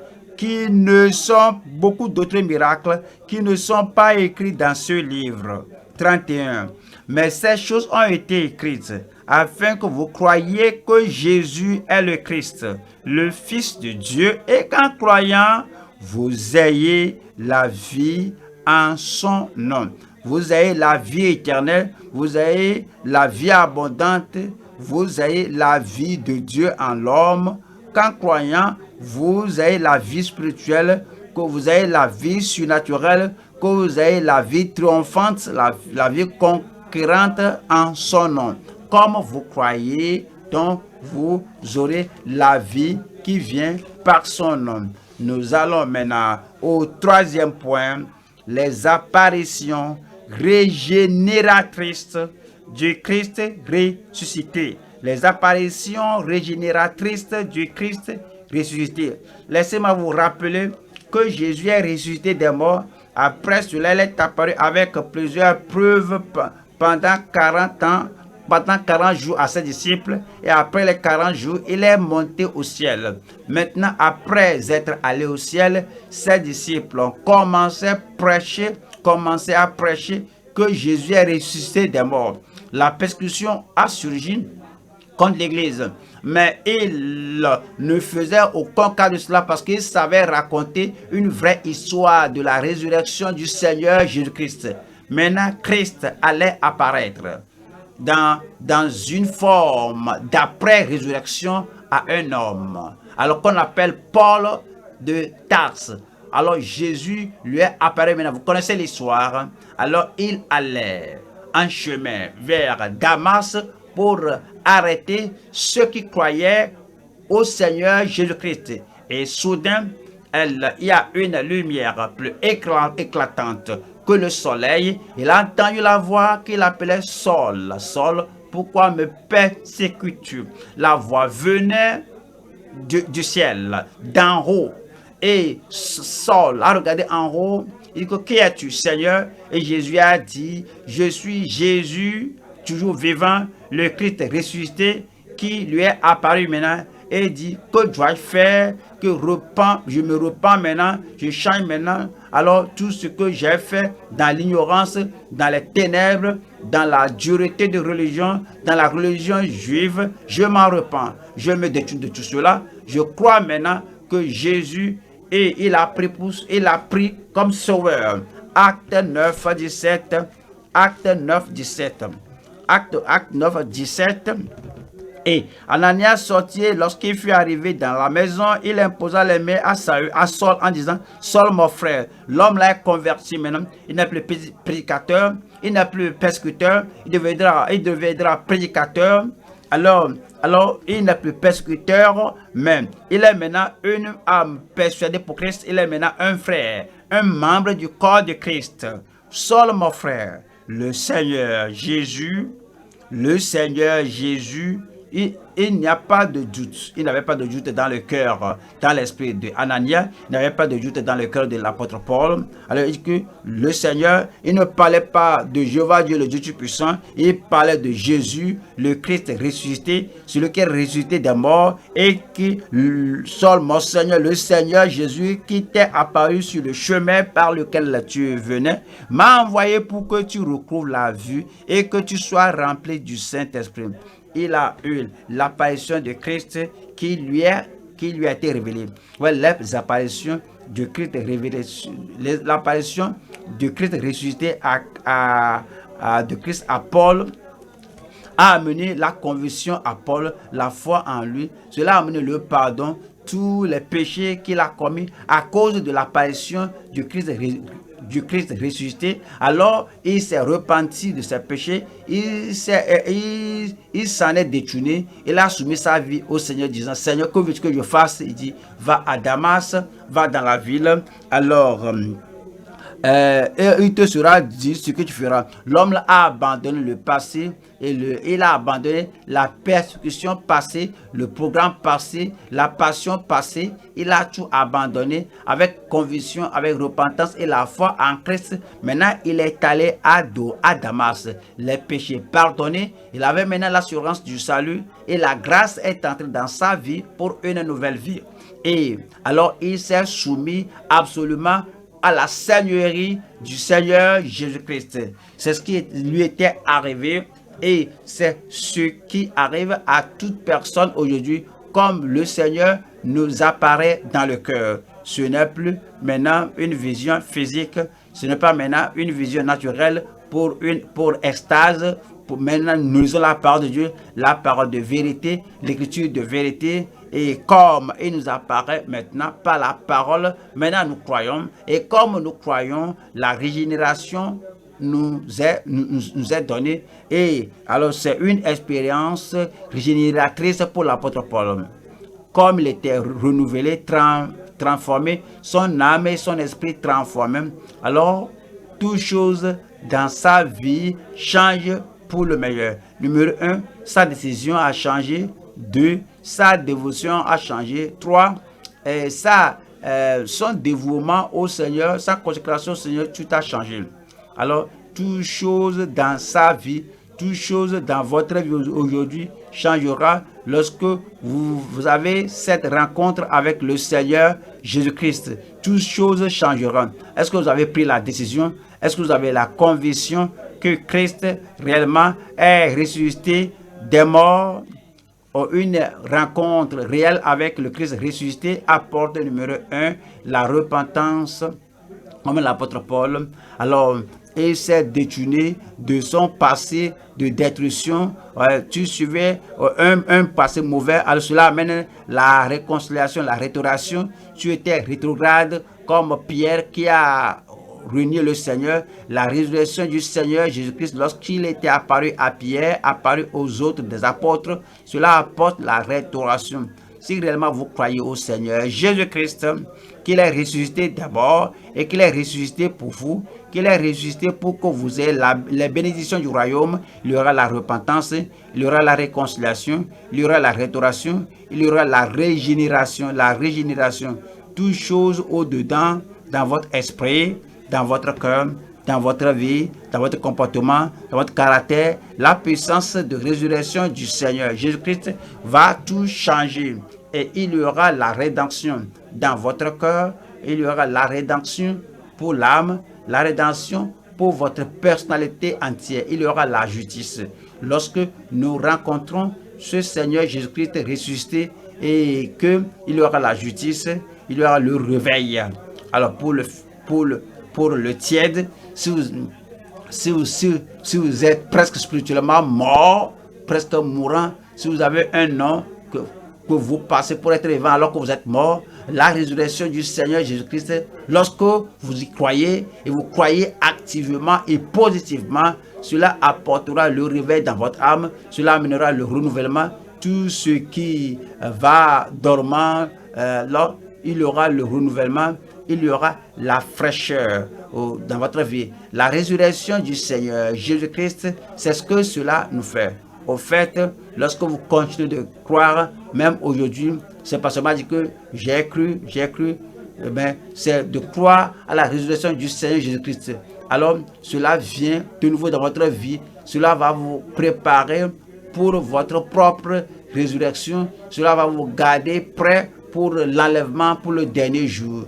beaucoup d'autres miracles qui ne sont pas écrits dans ce livre. 31. Mais ces choses ont été écrites afin que vous croyiez que Jésus est le Christ, le Fils de Dieu, et qu'en croyant, vous ayez la vie en son nom. Vous ayez la vie éternelle, vous ayez la vie abondante, vous ayez la vie de Dieu en l'homme. Qu'en croyant, vous ayez la vie spirituelle, que vous ayez la vie surnaturelle, que vous ayez la vie triomphante, la vie conquérante en son nom. Comme vous croyez, donc vous aurez la vie qui vient par son nom. Nous allons maintenant au troisième point, les apparitions régénératrices du Christ ressuscité. Les apparitions régénératrices du Christ ressuscité. Laissez-moi vous rappeler que Jésus est ressuscité des morts. Après cela, il est apparu avec plusieurs preuves pendant 40 ans, pendant 40 jours à ses disciples, et après les 40 jours, il est monté au ciel. Maintenant, après être allé au ciel, ses disciples ont commencé à prêcher que Jésus est ressuscité des morts. La persécution a surgi contre l'Église, mais il ne faisait aucun cas de cela parce qu'il savait raconter une vraie histoire de la résurrection du Seigneur Jésus-Christ. Maintenant, Christ allait apparaître dans une forme d'après-résurrection à un homme, alors qu'on appelle Paul de Tarse. Alors Jésus lui est apparu maintenant. Vous connaissez l'histoire. Alors il allait en chemin vers Damas pour arrêter ceux qui croyaient au Seigneur Jésus-Christ. Et soudain, il y a une lumière plus éclatante que le soleil. Il a entendu la voix qu'il appelait Saul. Saul, pourquoi me persécutes-tu? La voix venait du ciel, d'en haut. Et Saul a regardé en haut. Il dit, qui es-tu, Seigneur? Et Jésus a dit, je suis Jésus, toujours vivant, le Christ ressuscité, qui lui est apparu maintenant. Et il dit, que dois-je faire? Que je me repens maintenant, je change maintenant. Alors tout ce que j'ai fait dans l'ignorance, dans les ténèbres, dans la dureté de religion, dans la religion juive, je m'en repens. Je me détourne de tout cela. Je crois maintenant que Jésus, et il a pris comme sauveur. Acte 9, 17. Acte 9, 17. Acte 9, 17. Et Ananias sortit, lorsqu'il fut arrivé dans la maison, il imposa les mains à Saul en disant, Saul mon frère, l'homme là est converti maintenant, il n'est plus prédicateur, il n'est plus persécuteur, il deviendra prédicateur. Alors, il n'est plus persécuteur, mais il est maintenant une âme persuadée pour Christ, il est maintenant un frère, un membre du corps de Christ. Saul mon frère, le Seigneur Jésus, il n'y a pas de doute. Il n'avait pas de doute dans le cœur, dans l'esprit de Ananias. Il n'avait pas de doute dans le cœur de l'apôtre Paul. Alors, il dit que le Seigneur, il ne parlait pas de Jéhovah Dieu, le Dieu Tout-Puissant. Il parlait de Jésus, le Christ ressuscité, celui qui est ressuscité des morts et qui, Saul, mon Seigneur, le Seigneur Jésus, qui t'est apparu sur le chemin par lequel tu venais, m'a envoyé pour que tu recouvres la vue et que tu sois rempli du Saint-Esprit. Il a eu l'apparition de Christ qui lui a été révélée. Ouais, les apparitions de Christ révélées, l'apparition de Christ ressuscité de Christ à Paul a amené la conviction à Paul, la foi en lui. Cela a amené le pardon, tous les péchés qu'il a commis à cause de l'apparition du Christ ressuscité. Alors il s'est repenti de ses péchés, il s'en est détourné, il a soumis sa vie au Seigneur disant, Seigneur, que veux-tu que je fasse? Il dit, va à Damas, va dans la ville. Alors et il te sera dit ce que tu feras. L'homme a abandonné le passé et il a abandonné la persécution passée, le programme passé, la passion passée. Il a tout abandonné avec conviction, avec repentance et la foi en Christ. Maintenant, il est allé à Damas. Les péchés pardonnés. Il avait maintenant l'assurance du salut et la grâce est entrée dans sa vie pour une nouvelle vie. Et alors, il s'est soumis absolument à la seigneurie du Seigneur Jésus-Christ. C'est ce qui lui était arrivé et c'est ce qui arrive à toute personne aujourd'hui, comme le Seigneur nous apparaît dans le cœur. Ce n'est plus maintenant une vision physique, ce n'est pas maintenant une vision naturelle pour extase. Maintenant, nous lisons la parole de Dieu, la parole de vérité, l'écriture de vérité. Et comme il nous apparaît maintenant par la parole, maintenant nous croyons. Et comme nous croyons, la régénération nous est donnée. Et alors c'est une expérience régénératrice pour l'apôtre Paul. Comme il était renouvelé, transformé, son âme et son esprit transformés. Alors, toute chose dans sa vie change pour le meilleur. Numéro 1, sa décision a changé. 2, sa dévotion a changé. 3, son dévouement au Seigneur, sa consécration au Seigneur, tout a changé. Alors, toute chose dans sa vie, toute chose dans votre vie aujourd'hui changera lorsque vous avez cette rencontre avec le Seigneur Jésus-Christ. Toutes choses changeront. Est-ce que vous avez pris la décision? Est-ce que vous avez la conviction que Christ réellement est ressuscité des morts? Une rencontre réelle avec le Christ ressuscité apporte numéro 1, la repentance, comme l'apôtre Paul. Alors, il s'est détourné de son passé de destruction. Tu suivais un passé mauvais, alors cela amène la réconciliation, la restauration. Tu étais rétrograde comme Pierre qui a renié le Seigneur. La résurrection du Seigneur Jésus-Christ, lorsqu'il était apparu à Pierre, apparu aux autres des apôtres, cela apporte la restauration. si réellement vous croyez au Seigneur Jésus-Christ, qu'il est ressuscité d'abord et qu'il est ressuscité pour vous, qu'il est ressuscité pour que vous ayez les bénédictions du royaume, il y aura la repentance, il y aura la réconciliation, il y aura la restauration, il y aura la régénération, toutes choses au-dedans, dans votre esprit, dans votre cœur, dans votre vie, dans votre comportement, dans votre caractère. La puissance de résurrection du Seigneur Jésus-Christ va tout changer. Et il y aura la rédemption dans votre cœur, il y aura la rédemption pour l'âme, la rédemption pour votre personnalité entière. Il y aura la justice. Lorsque nous rencontrons ce Seigneur Jésus-Christ ressuscité et qu'il y aura la justice, il y aura le réveil. Alors pour le tiède, si vous êtes presque spirituellement mort, presque mourant, si vous avez un nom que vous passez pour être vivant alors que vous êtes mort, la résurrection du Seigneur Jésus-Christ, lorsque vous y croyez et vous croyez activement et positivement, cela apportera le réveil dans votre âme, cela amènera le renouvellement. Tout ce qui va dormant, là, il y aura le renouvellement, il y aura la fraîcheur dans votre vie. La résurrection du Seigneur Jésus-Christ, c'est ce que cela nous fait. Au fait, lorsque vous continuez de croire, même aujourd'hui, c'est pas seulement dire que j'ai cru, c'est de croire à la résurrection du Seigneur Jésus-Christ. Alors, cela vient de nouveau dans votre vie. Cela va vous préparer pour votre propre résurrection. Cela va vous garder prêt pour l'enlèvement, pour le dernier jour.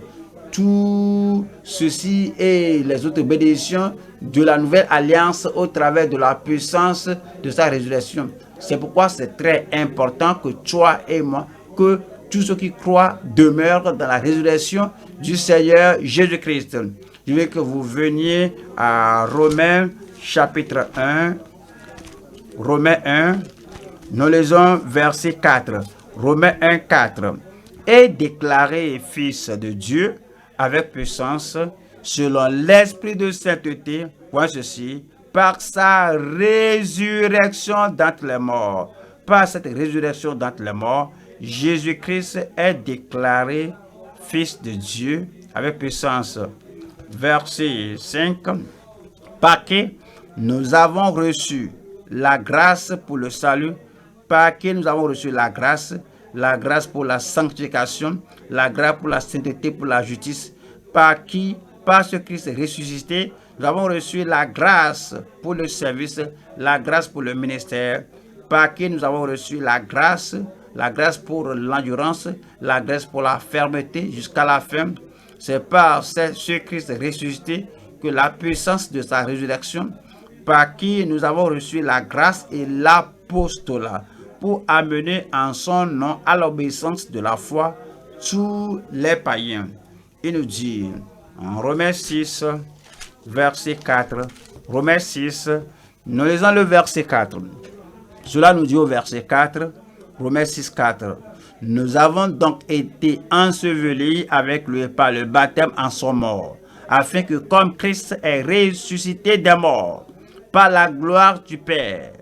Tout ceci et les autres bénédictions de la nouvelle alliance au travers de la puissance de sa résurrection. C'est pourquoi c'est très important que toi et moi, que tous ceux qui croient demeurent dans la résurrection du Seigneur Jésus-Christ. Je veux que vous veniez à Romains chapitre 1. Romains 1, nous lisons verset 4. Romains 1, 4. Et déclaré fils de Dieu avec puissance, selon l'esprit de sainteté, point ceci, par sa résurrection d'entre les morts. Par cette résurrection d'entre les morts, Jésus-Christ est déclaré fils de Dieu avec puissance. Verset 5. Par qui nous avons reçu la grâce pour le salut, par qui nous avons reçu la grâce pour la sanctification, la grâce pour la sainteté, pour la justice, par qui, par ce Christ ressuscité, nous avons reçu la grâce pour le service, la grâce pour le ministère, par qui nous avons reçu la grâce pour l'endurance, la grâce pour la fermeté jusqu'à la fin. C'est par ce Christ ressuscité que la puissance de sa résurrection, par qui nous avons reçu la grâce et l'apostolat, pour amener en son nom à l'obéissance de la foi tous les païens. Il nous dit en Romains 6, verset 4, Romains 6, nous lisons le verset 4. Cela nous dit au verset 4, Romains 6, 4. Nous avons donc été ensevelis avec lui par le baptême en son mort, afin que comme Christ est ressuscité des morts, par la gloire du Père.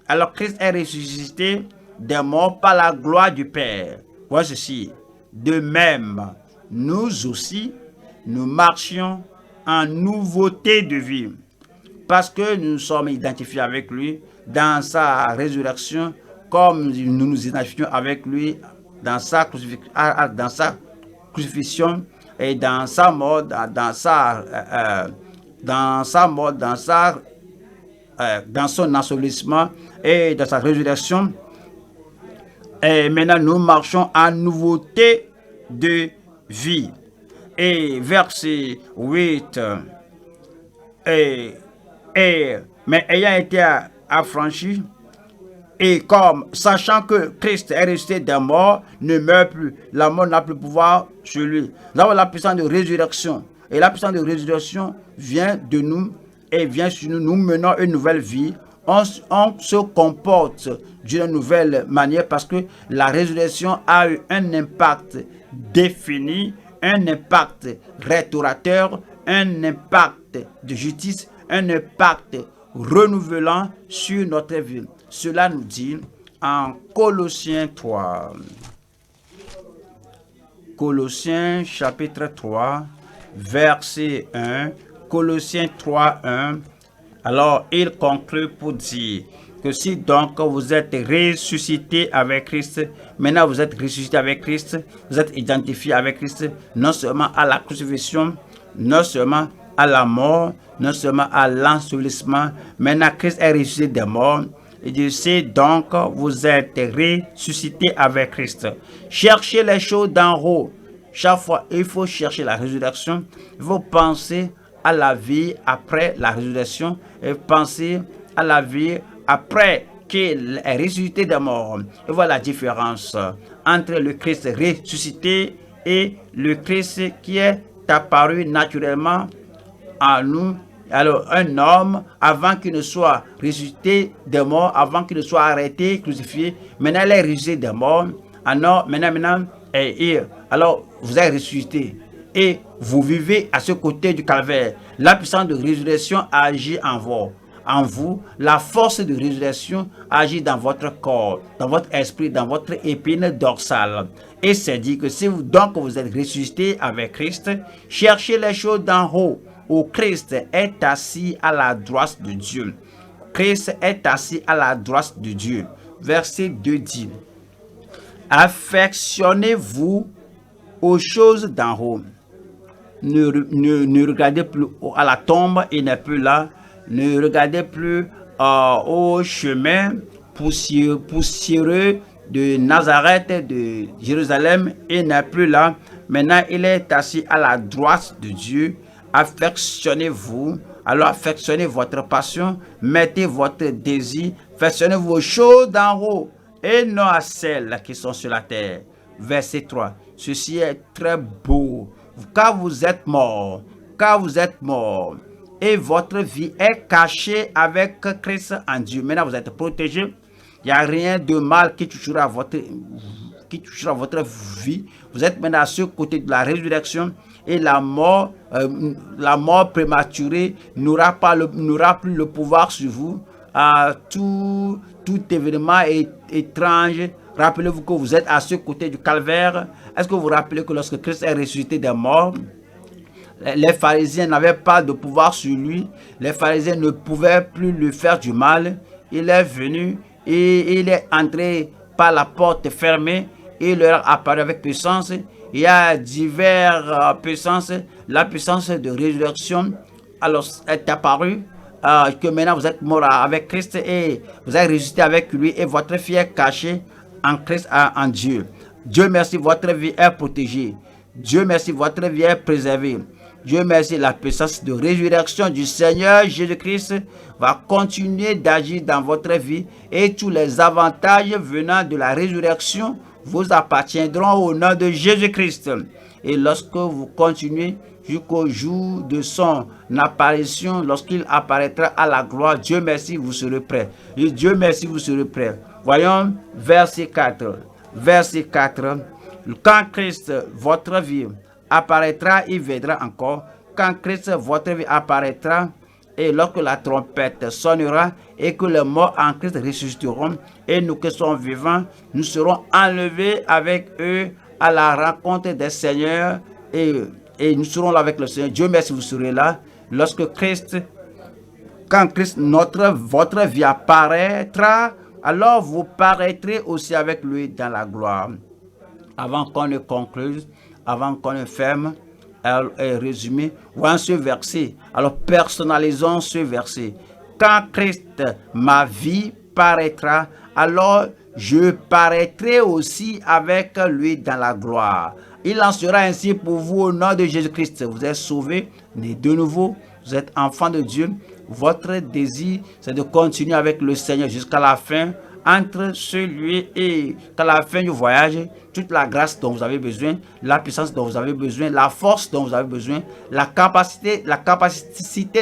Alors Christ est ressuscité des morts par la gloire du Père. Voilà ceci. De même, nous aussi, nous marchions en nouveauté de vie, parce que nous sommes identifiés avec lui dans sa résurrection, comme nous nous identifions avec lui dans sa crucifixion et dans sa mort, dans son ensevelissement et dans sa résurrection. Et maintenant, nous marchons en nouveauté de vie. Et verset 8. Mais ayant été affranchi, et comme sachant que Christ est ressuscité des morts, ne meurt plus, la mort n'a plus pouvoir sur lui. Nous avons la puissance de résurrection. Et la puissance de résurrection vient de nous et vient sur nous. Nous menons une nouvelle vie. On se comporte d'une nouvelle manière parce que la résurrection a eu un impact défini, un impact restaurateur, un impact de justice, un impact renouvelant sur notre vie. Cela nous dit en Colossiens 3. Colossiens chapitre 3, verset 1. Colossiens 3, 1. Alors, il conclut pour dire que si donc vous êtes ressuscité avec Christ, maintenant vous êtes ressuscité avec Christ, vous êtes identifié avec Christ, non seulement à la crucifixion, non seulement à la mort, non seulement à l'ensevelissement, maintenant Christ est ressuscité des morts. Et Dieu sait donc vous êtes ressuscité avec Christ. Cherchez les choses d'en haut. Chaque fois, il faut chercher la résurrection. Il faut penser à la vie après la résurrection et penser à la vie après qu'il est ressuscité des morts. Et voilà la différence entre le Christ ressuscité et le Christ qui est apparu naturellement à nous. Alors, un homme, avant qu'il ne soit ressuscité des morts, avant qu'il ne soit arrêté, crucifié, maintenant il est ressuscité des morts. Alors, maintenant, alors vous êtes ressuscité et vous vivez à ce côté du calvaire. La puissance de résurrection agit en vous. La force de résurrection agit dans votre corps, dans votre esprit, dans votre épine dorsale. Et c'est dit que si vous, donc vous êtes ressuscité avec Christ, cherchez les choses d'en haut, où Christ est assis à la droite de Dieu. Christ est assis à la droite de Dieu. Verset 2 dit, affectionnez-vous aux choses d'en haut. Ne regardez plus à la tombe, il n'est plus là. Ne regardez plus au chemin poussiéreux de Nazareth, de Jérusalem, il n'est plus là. Maintenant, il est assis à la droite de Dieu. Affectionnez-vous. Alors, affectionnez votre passion, mettez votre désir, affectionnez vos choses d'en haut et non à celles qui sont sur la terre. Verset 3. Ceci est très beau, car vous êtes morts, et votre vie est cachée avec Christ en Dieu. Maintenant, vous êtes protégés. Il n'y a rien de mal qui touchera votre vie. Vous êtes maintenant à ce côté de la résurrection et la mort prématurée n'aura plus le pouvoir sur vous. Tout événement étrange. Rappelez-vous que vous êtes à ce côté du calvaire. Est-ce que vous vous rappelez que lorsque Christ est ressuscité des morts, les pharisiens n'avaient pas de pouvoir sur lui. Les pharisiens ne pouvaient plus lui faire du mal. Il est venu et il est entré par la porte fermée et il leur apparu avec puissance. Il y a diverses puissances. La puissance de résurrection alors est apparue. Que maintenant vous êtes mort avec Christ et vous êtes ressuscité avec lui et votre vie est cachée en Christ, en Dieu. Dieu merci, votre vie est protégée. Dieu merci, votre vie est préservée. Dieu merci, la puissance de résurrection du Seigneur Jésus-Christ va continuer d'agir dans votre vie et tous les avantages venant de la résurrection vous appartiendront au nom de Jésus-Christ. Et lorsque vous continuez jusqu'au jour de son apparition, lorsqu'il apparaîtra à la gloire, Dieu merci, vous serez prêts. Et Dieu merci, vous serez prêts. Voyons verset 4. Verset 4. Quand Christ, votre vie, apparaîtra, il viendra encore. Quand Christ, votre vie, apparaîtra, et lorsque la trompette sonnera, et que les morts en Christ ressusciteront, et nous qui sommes vivants, nous serons enlevés avec eux à la rencontre des seigneurs, et nous serons là avec le Seigneur. Dieu merci, vous serez là. Lorsque Christ, quand Christ, votre vie apparaîtra, alors vous paraîtrez aussi avec lui dans la gloire. Avant qu'on ne conclue, avant qu'on ne ferme, résumé, voyons ce verset. Alors personnalisons ce verset. Quand Christ, ma vie, paraîtra, alors je paraîtrai aussi avec lui dans la gloire. Il en sera ainsi pour vous au nom de Jésus-Christ. Vous êtes sauvés, nés de nouveau, vous êtes enfants de Dieu. Votre désir, c'est de continuer avec le Seigneur jusqu'à la fin. Entre celui et qu'à la fin du voyage, toute la grâce dont vous avez besoin, la puissance dont vous avez besoin, la force dont vous avez besoin, la capacité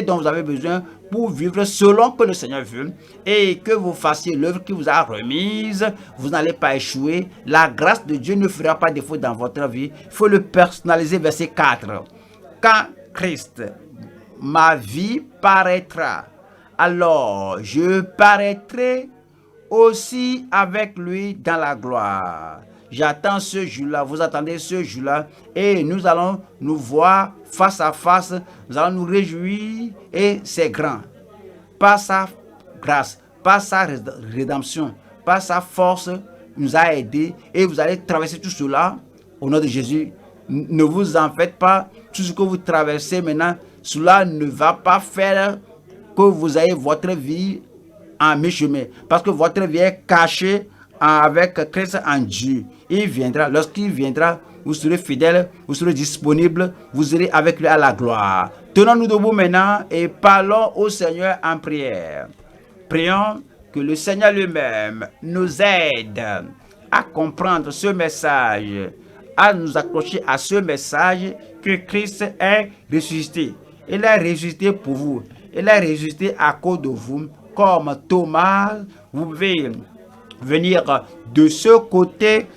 dont vous avez besoin pour vivre selon que le Seigneur veut et que vous fassiez l'œuvre qui vous a remise, vous n'allez pas échouer. La grâce de Dieu ne fera pas défaut dans votre vie. Il faut le personnaliser, verset 4. Quand Christ, ma vie, paraîtra, alors je paraîtrai aussi avec lui dans la gloire. J'attends ce jour-là, vous attendez ce jour-là, et nous allons nous voir face à face, nous allons nous réjouir, et c'est grand. Par sa grâce, par sa rédemption, par sa force, nous a aidés, et vous allez traverser tout cela au nom de Jésus. Ne vous en faites pas, tout ce que vous traversez maintenant, cela ne va pas faire que vous ayez votre vie en mi-chemin, parce que votre vie est cachée avec Christ en Dieu. Il viendra, lorsqu'il viendra, vous serez fidèles, vous serez disponibles, vous irez avec lui à la gloire. Tenons-nous debout maintenant et parlons au Seigneur en prière. Prions que le Seigneur lui-même nous aide à comprendre ce message, à nous accrocher à ce message que Christ est ressuscité. Il est ressuscité pour vous. Il est ressuscité à cause de vous. Comme Thomas, vous pouvez venir de ce côté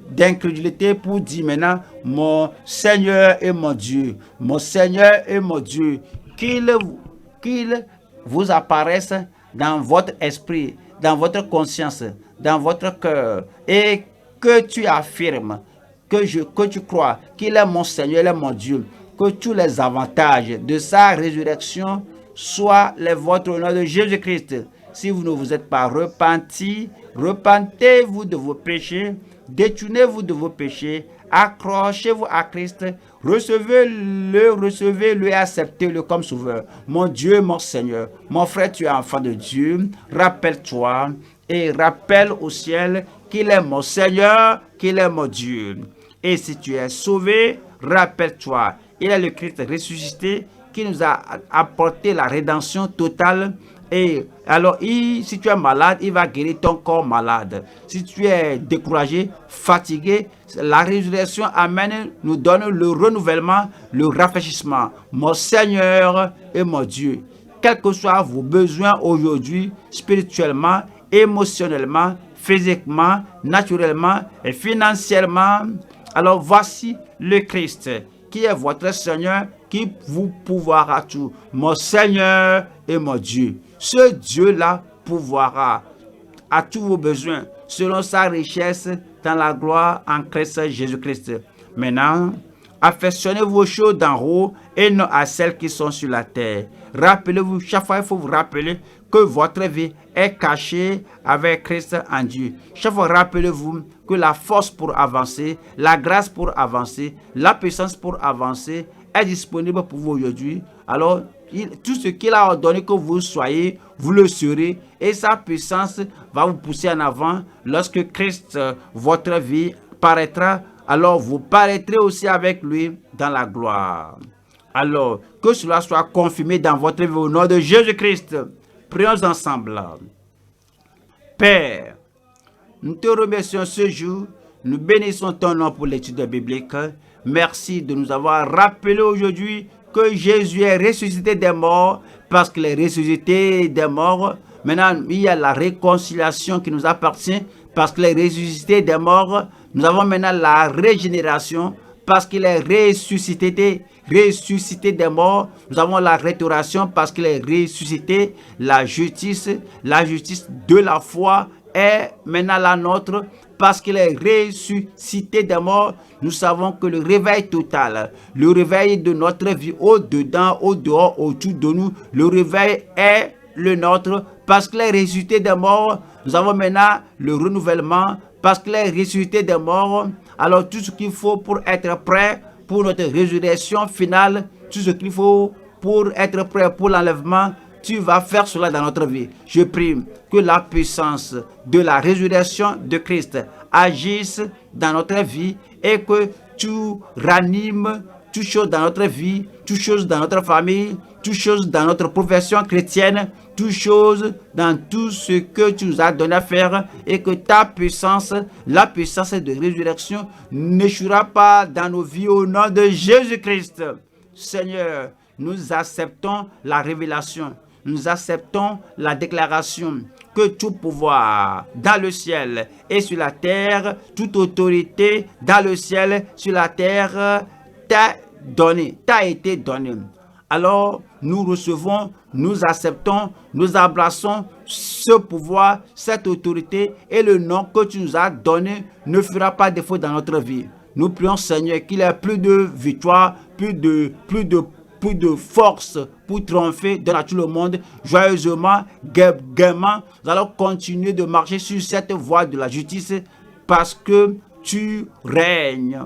d'incrédulité pour dire maintenant, mon Seigneur et mon Dieu, mon Seigneur et mon Dieu, qu'il vous apparaisse dans votre esprit, dans votre conscience, dans votre cœur, et que tu affirmes, que tu crois qu'il est mon Seigneur, il est mon Dieu, que tous les avantages de sa résurrection soient les vôtres au nom de Jésus-Christ. Si vous ne vous êtes pas repenti, repentez-vous de vos péchés, détournez-vous de vos péchés, accrochez-vous à Christ, recevez-le et acceptez-le comme sauveur. Mon Dieu, mon Seigneur, mon frère, tu es enfant de Dieu, rappelle-toi et rappelle au ciel qu'il est mon Seigneur, qu'il est mon Dieu. Et si tu es sauvé, rappelle-toi, il est le Christ ressuscité qui nous a apporté la rédemption totale. Et alors, si tu es malade, il va guérir ton corps malade. Si tu es découragé, fatigué, la résurrection amène, nous donne le renouvellement, le rafraîchissement. Mon Seigneur et mon Dieu, quels que soient vos besoins aujourd'hui, spirituellement, émotionnellement, physiquement, naturellement et financièrement, alors voici le Christ qui est votre Seigneur, qui vous pourvoira tout. Mon Seigneur et mon Dieu. Ce Dieu-là pourvoira à tous vos besoins selon sa richesse dans la gloire en Christ Jésus-Christ. Maintenant, affectionnez vos choses d'en haut et non à celles qui sont sur la terre. Rappelez-vous, chaque fois il faut vous rappeler que votre vie est cachée avec Christ en Dieu. Chaque fois, rappelez-vous que la force pour avancer, la grâce pour avancer, la puissance pour avancer est disponible pour vous aujourd'hui. Alors, tout ce qu'il a ordonné que vous soyez, vous le serez, et sa puissance va vous pousser en avant. Lorsque Christ, votre vie, paraîtra, alors vous paraîtrez aussi avec lui dans la gloire. Alors, que cela soit confirmé dans votre vie au nom de Jésus-Christ. Prions ensemble. Père, nous te remercions ce jour, nous bénissons ton nom pour l'étude biblique. Merci de nous avoir rappelé aujourd'hui que Jésus est ressuscité des morts, parce qu'il est ressuscité des morts. Maintenant, il y a la réconciliation qui nous appartient, parce qu'il est ressuscité des morts. Nous avons maintenant la régénération, parce qu'il est ressuscité des morts. Nous avons la restauration, parce qu'il est ressuscité. La justice de la foi est maintenant la nôtre, parce qu'il est ressuscité des morts. Nous savons que le réveil total, le réveil de notre vie, au-dedans, au-dehors, autour de nous, le réveil est le nôtre, parce qu'il est ressuscité des morts. Nous avons maintenant le renouvellement, parce qu'il est ressuscité des morts. Alors tout ce qu'il faut pour être prêt pour notre résurrection finale, tout ce qu'il faut pour être prêt pour l'enlèvement, tu vas faire cela dans notre vie. Je prie que la puissance de la résurrection de Christ agisse dans notre vie et que tu ranimes toutes choses dans notre vie, toutes choses dans notre famille, toutes choses dans notre profession chrétienne, toutes choses dans tout ce que tu nous as donné à faire, et que ta puissance, la puissance de résurrection, n'échouera pas dans nos vies au nom de Jésus-Christ. Seigneur, nous acceptons la révélation. Nous acceptons la déclaration que tout pouvoir dans le ciel et sur la terre, toute autorité dans le ciel, sur la terre, t'a été donnée. Alors, nous recevons, nous acceptons, nous embrassons ce pouvoir, cette autorité, et le nom que tu nous as donné ne fera pas défaut dans notre vie. Nous prions, Seigneur, qu'il y ait plus de victoire, plus de force pour triompher dans tout le monde, joyeusement, gaiement. Nous allons continuer de marcher sur cette voie de la justice parce que tu règnes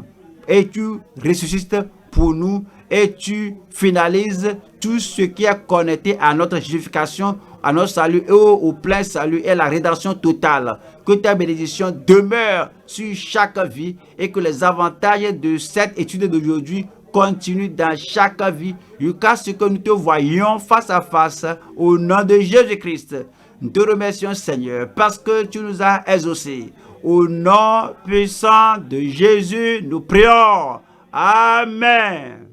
et tu ressuscites pour nous et tu finalises tout ce qui est connecté à notre justification, à notre salut et au plein salut et la rédemption totale. Que ta bénédiction demeure sur chaque vie et que les avantages de cette étude d'aujourd'hui continue dans chaque vie, jusqu'à ce que nous te voyions face à face au nom de Jésus-Christ. Nous te remercions, Seigneur, parce que tu nous as exaucés. Au nom puissant de Jésus, nous prions. Amen.